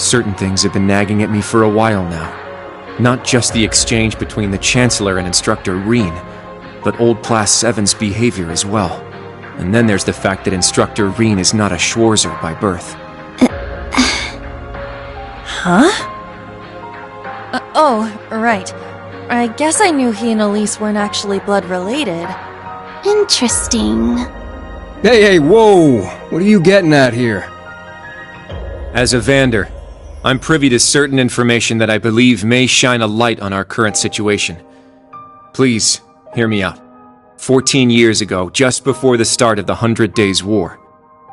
Certain things have been nagging at me for a while now. Not just the exchange between the Chancellor and Instructor Reen, but old Class 7's behavior as well. And then there's the fact that Instructor Reen is not a Schwarzer by birth. Huh? Oh, right. I guess I knew he and Elise weren't actually blood related. Interesting. Hey, whoa! What are you getting at here? As a Vander, I'm privy to certain information that I believe may shine a light on our current situation. Please, hear me out. 14 years ago, just before the start of the 100 Days War,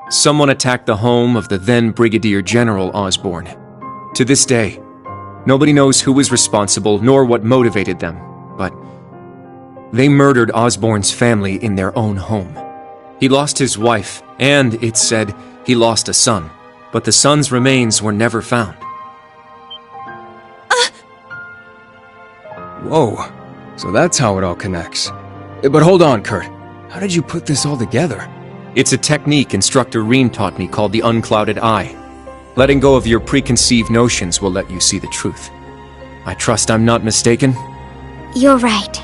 someone attacked the home of the then Brigadier General Osborn. To this day, nobody knows who was responsible nor what motivated them, but they murdered Osborn's family in their own home. He lost his wife, and, it's said, he lost a son, but the son's remains were never found. Whoa, so that's how it all connects. But hold on, Kurt. How did you put this all together? It's a technique Instructor Reen taught me called the Unclouded Eye. Letting go of your preconceived notions will let you see the truth. I trust I'm not mistaken? You're right.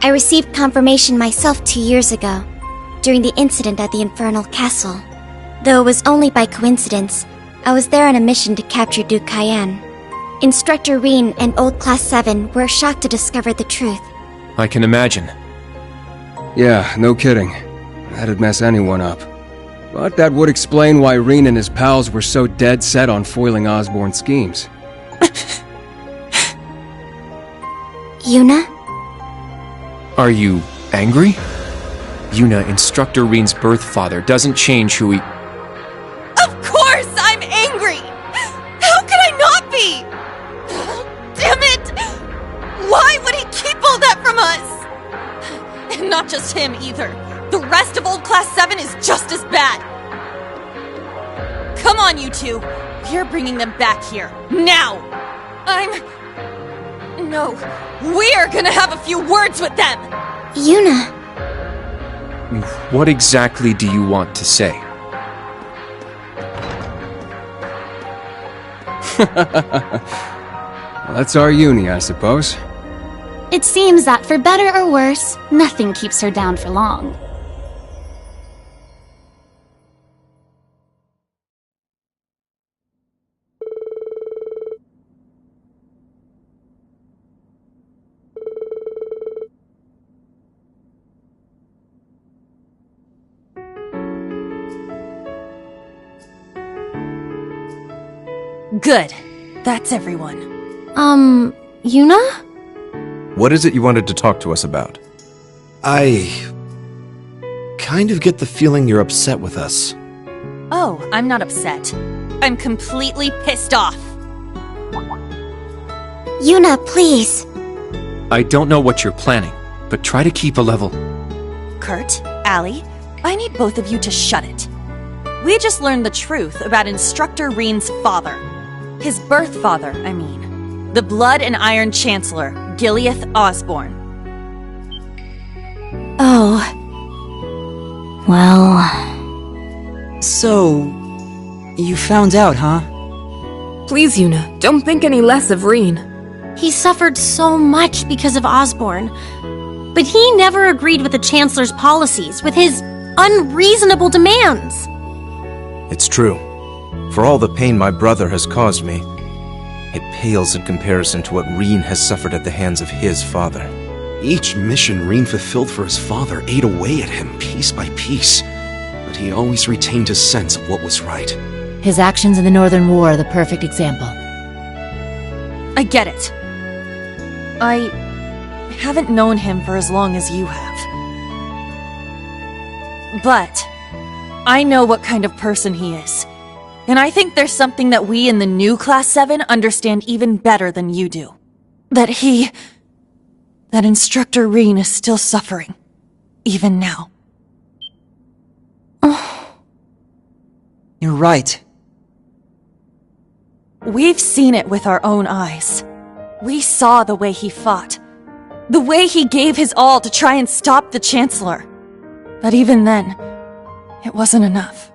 I received confirmation myself 2 years ago, during the incident at the Infernal Castle. Though it was only by coincidence, I was there on a mission to capture Duke Cayenne. Instructor Reen and Old Class 7 were shocked to discover the truth. I can imagine. Yeah, no kidding. That'd mess anyone up. But that would explain why Reen and his pals were so dead set on foiling Osborn's schemes. Yuna? Are you angry? Yuna, Instructor Reen's birth father, doesn't change who he... Of course I'm angry! How could I not be? Damn it! Why would he keep all that from us? And not just him, either. The rest of Old Class 7 is just as bad. Come on, you two. We're bringing them back here. Now! No. We're gonna have a few words with them! Yuna. What exactly do you want to say? Well, that's our uni, I suppose. It seems that for better or worse, nothing keeps her down for long. Good. That's everyone. Yuna? What is it you wanted to talk to us about? I kind of get the feeling you're upset with us. Oh, I'm not upset. I'm completely pissed off. Yuna, please. I don't know what you're planning, but try to keep a level. Kurt, Allie, I need both of you to shut it. We just learned the truth about Instructor Reen's father. His birth father, I mean. The Blood and Iron Chancellor, Gileath Osborn. Oh. Well... So... you found out, huh? Please, Yuna, don't think any less of Reen. He suffered so much because of Osborn. But he never agreed with the Chancellor's policies, with his unreasonable demands. It's true. For all the pain my brother has caused me, it pales in comparison to what Reen has suffered at the hands of his father. Each mission Reen fulfilled for his father ate away at him piece by piece, but he always retained his sense of what was right. His actions in the Northern War are the perfect example. I get it. I haven't known him for as long as you have. But I know what kind of person he is. And I think there's something that we in the new Class 7 understand even better than you do. That Instructor Rean is still suffering. Even now. You're right. We've seen it with our own eyes. We saw the way he fought. The way he gave his all to try and stop the Chancellor. But even then, it wasn't enough.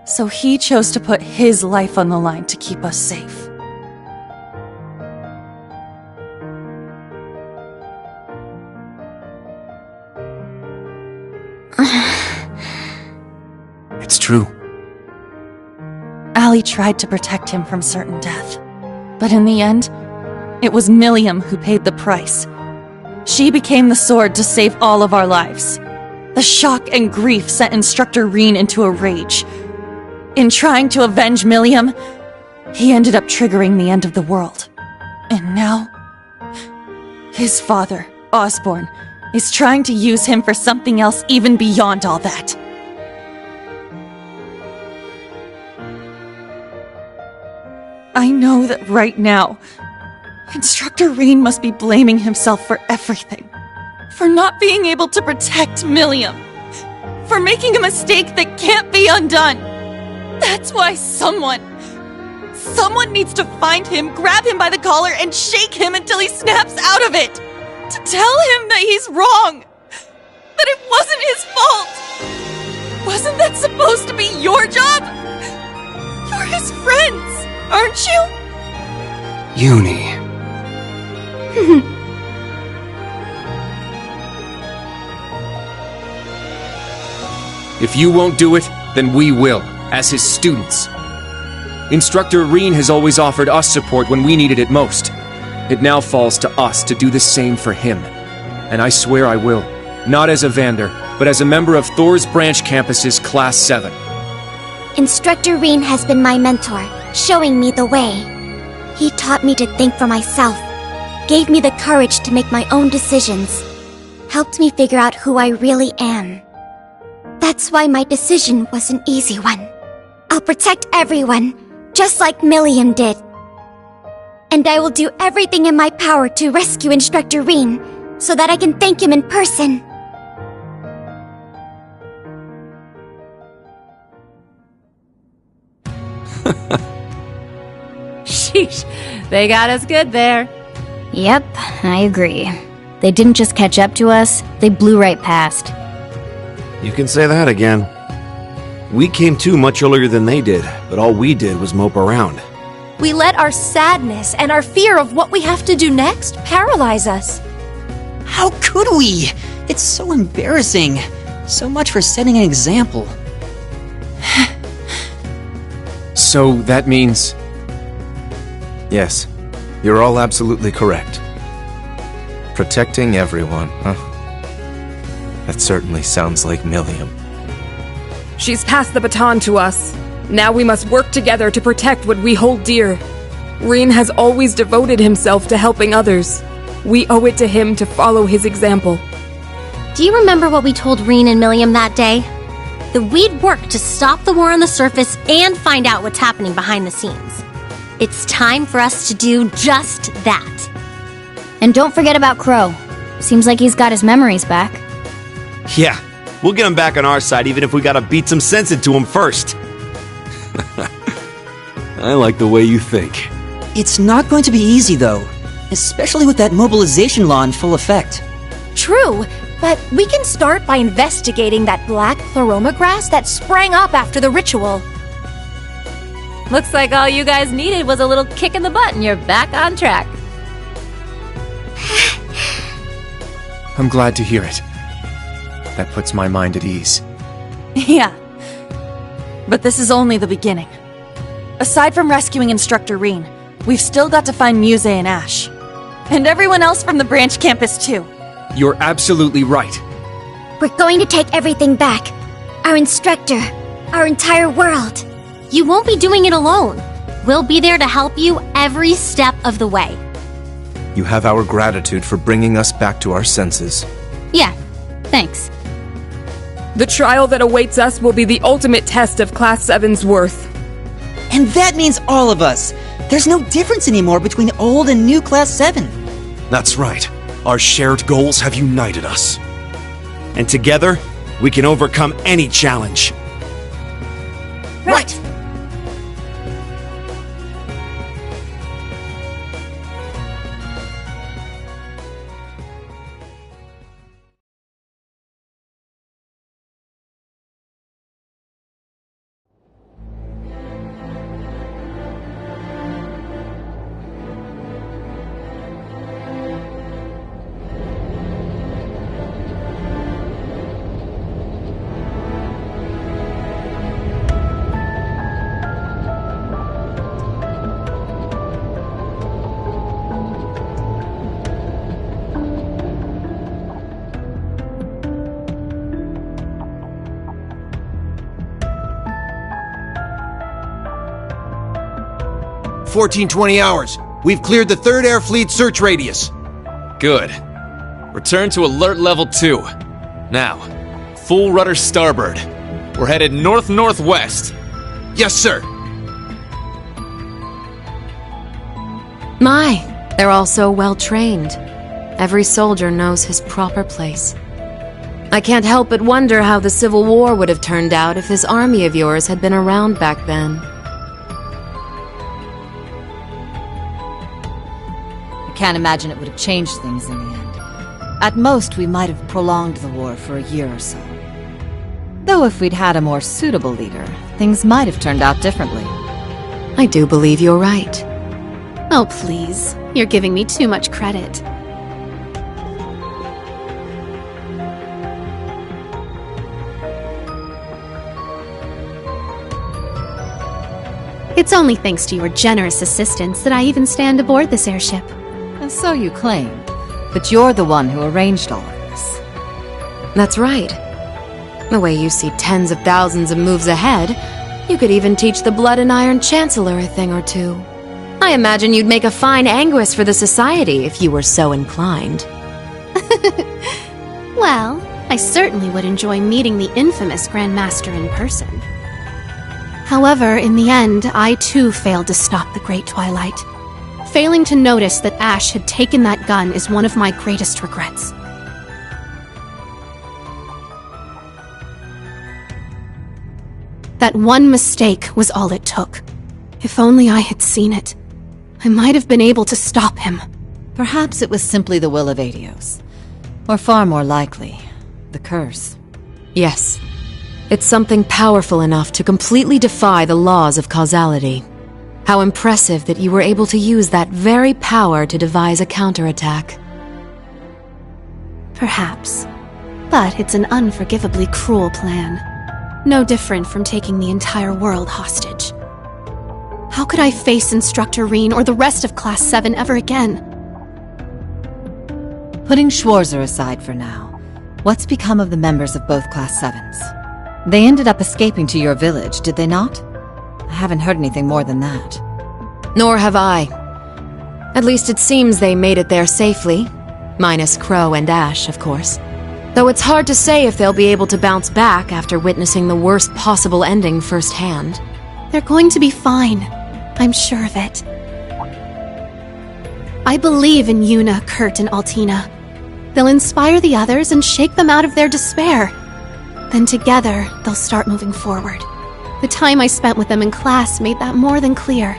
So he chose to put his life on the line to keep us safe. It's true. Ali tried to protect him from certain death. But in the end, it was Milliam who paid the price. She became the sword to save all of our lives. The shock and grief sent Instructor Rean into a rage. In trying to avenge Milliam, he ended up triggering the end of the world. And now, his father, Osborne, is trying to use him for something else even beyond all that. I know that right now, Instructor Rean must be blaming himself for everything. For not being able to protect Milliam. For making a mistake that can't be undone. That's why someone needs to find him, grab him by the collar, and shake him until he snaps out of it. To tell him that he's wrong. That it wasn't his fault. Wasn't that supposed to be your job? You're his friends, aren't you? Uni. If you won't do it, then we will, as his students. Instructor Rean has always offered us support when we needed it most. It now falls to us to do the same for him. And I swear I will, not as a Vander, but as a member of Thor's Branch Campus's Class 7. Instructor Rean has been my mentor, showing me the way. He taught me to think for myself, gave me the courage to make my own decisions, helped me figure out who I really am. That's why my decision was an easy one. I'll protect everyone, just like Milliam did. And I will do everything in my power to rescue Instructor Rean, so that I can thank him in person. Sheesh, they got us good there. Yep, I agree. They didn't just catch up to us, they blew right past. You can say that again. We came to much earlier than they did, but all we did was mope around. We let our sadness and our fear of what we have to do next paralyze us. How could we? It's so embarrassing. So much for setting an example. So that means... Yes, you're all absolutely correct. Protecting everyone, huh? That certainly sounds like Milliam. She's passed the baton to us. Now we must work together to protect what we hold dear. Rean has always devoted himself to helping others. We owe it to him to follow his example. Do you remember what we told Rean and Milliam that day? That we'd work to stop the war on the surface and find out what's happening behind the scenes. It's time for us to do just that. And don't forget about Crow. Seems like he's got his memories back. Yeah, we'll get him back on our side even if we gotta beat some sense into him first. I like the way you think. It's not going to be easy, though. Especially with that mobilization law in full effect. True, but we can start by investigating that black Pleroma grass that sprang up after the ritual. Looks like all you guys needed was a little kick in the butt and you're back on track. I'm glad to hear it. That puts my mind at ease. Yeah. But this is only the beginning. Aside from rescuing Instructor Rean, we've still got to find Muse and Ash. And everyone else from the branch campus, too. You're absolutely right. We're going to take everything back. Our instructor, our entire world. You won't be doing it alone. We'll be there to help you every step of the way. You have our gratitude for bringing us back to our senses. Yeah, thanks. The trial that awaits us will be the ultimate test of Class 7's worth. And that means all of us. There's no difference anymore between old and new Class 7. That's right. Our shared goals have united us. And together, we can overcome any challenge. Right! $14-20 hours. We've cleared the 3rd Air Fleet search radius. Good. Return to alert level 2. Now, full rudder starboard. We're headed north-northwest. Yes, sir. My, they're all so well trained. Every soldier knows his proper place. I can't help but wonder how the Civil War would have turned out if this army of yours had been around back then. Can't imagine it would have changed things in the end. At most, we might have prolonged the war for a year or so. Though if we'd had a more suitable leader, things might have turned out differently. I do believe you're right. Oh, please. You're giving me too much credit. It's only thanks to your generous assistance that I even stand aboard this airship. So you claim, but you're the one who arranged all of this. That's right. The way you see tens of thousands of moves ahead, you could even teach the Blood and Iron Chancellor a thing or two. I imagine you'd make a fine Anguis for the Society if you were so inclined. Well, I certainly would enjoy meeting the infamous Grand Master in person. However, in the end, I too failed to stop the Great Twilight. Failing to notice that Ash had taken that gun is one of my greatest regrets. That one mistake was all it took. If only I had seen it, I might have been able to stop him. Perhaps it was simply the will of Adios. Or far more likely, the curse. Yes. It's something powerful enough to completely defy the laws of causality. How impressive that you were able to use that very power to devise a counterattack. Perhaps. But it's an unforgivably cruel plan. No different from taking the entire world hostage. How could I face Instructor Rean or the rest of Class 7 ever again? Putting Schwarzer aside for now, what's become of the members of both Class 7s? They ended up escaping to your village, did they not? I haven't heard anything more than that. Nor have I. At least it seems they made it there safely. Minus Crow and Ash, of course. Though it's hard to say if they'll be able to bounce back after witnessing the worst possible ending firsthand. They're going to be fine. I'm sure of it. I believe in Yuna, Kurt, and Altina. They'll inspire the others and shake them out of their despair. Then together, they'll start moving forward. The time I spent with them in class made that more than clear.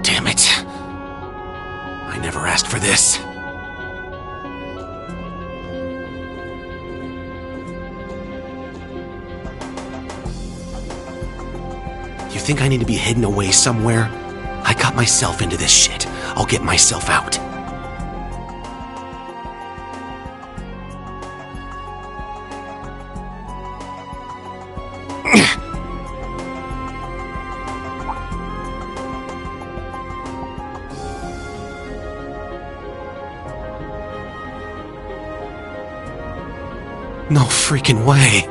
Damn it. I never asked for this. You think I need to be hidden away somewhere? I got myself into this shit. I'll get myself out. No freaking way.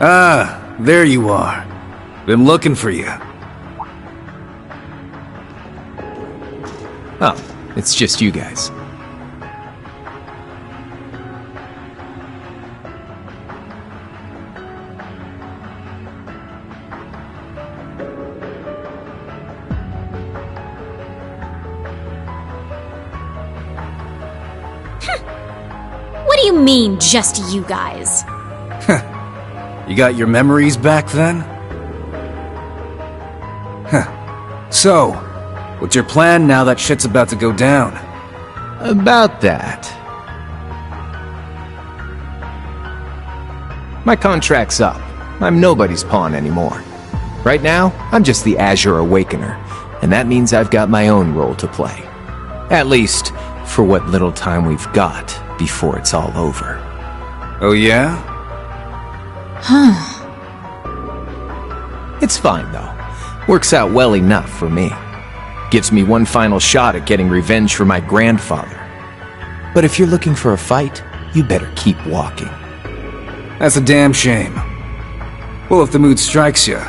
Ah, there you are. Been looking for you. Oh, it's just you guys. What do you mean, just you guys? You got your memories back then? So, what's your plan now that shit's about to go down? About that. My contract's up. I'm nobody's pawn anymore. Right now, I'm just the Azure Awakener, and that means I've got my own role to play. At least, for what little time we've got before it's all over. Oh yeah? It's fine, though. Works out well enough for me. Gives me one final shot at getting revenge for my grandfather. But if you're looking for a fight, you better keep walking. That's a damn shame. Well, if the mood strikes you,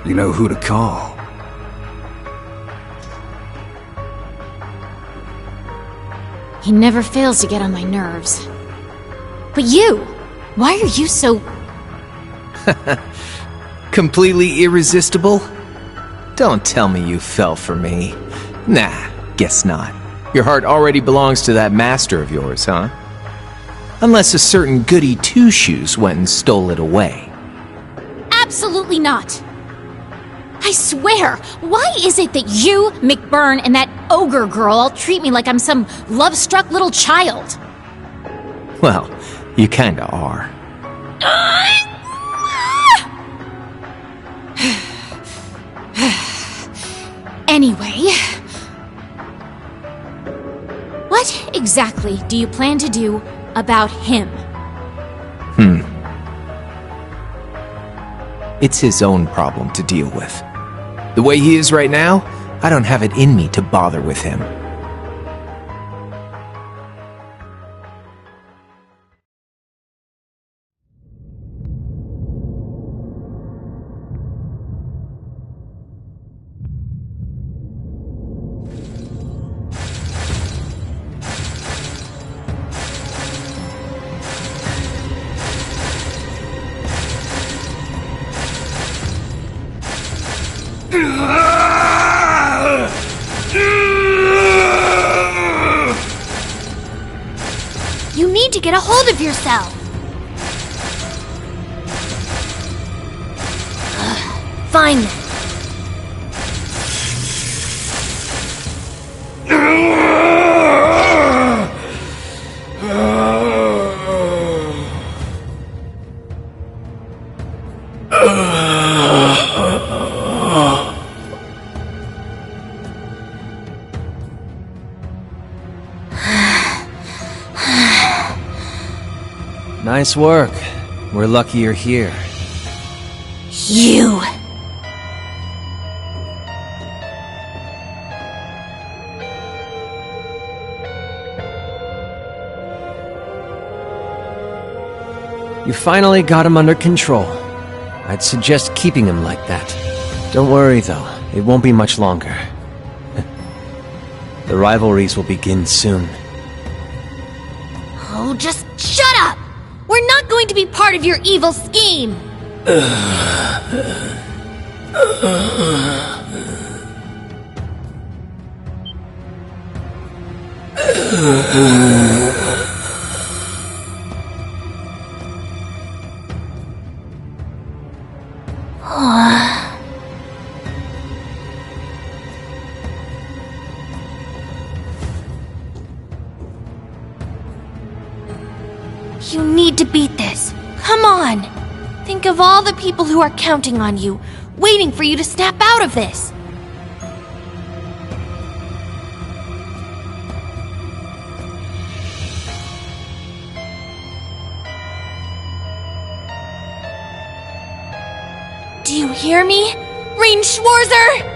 you know who to call. He never fails to get on my nerves. But you! Why are you so... Completely irresistible? Don't tell me you fell for me. Nah, guess not. Your heart already belongs to that master of yours, huh? Unless a certain goody two-shoes went and stole it away. Absolutely not! I swear, why is it that you, McBurn, and that ogre girl all treat me like I'm some love-struck little child? Well, you kinda are. Anyway... What exactly do you plan to do about him? It's his own problem to deal with. The way he is right now, I don't have it in me to bother with him. You need to get a hold of yourself! Fine then. Nice work. We're lucky you're here. You! You finally got him under control. I'd suggest keeping him like that. Don't worry, though. It won't be much longer. The rivalries will begin soon. Oh, just shut up! We're not going to be part of your evil scheme! need to beat this. Come on! Think of all the people who are counting on you, waiting for you to snap out of this. Do you hear me? Rean Schwarzer!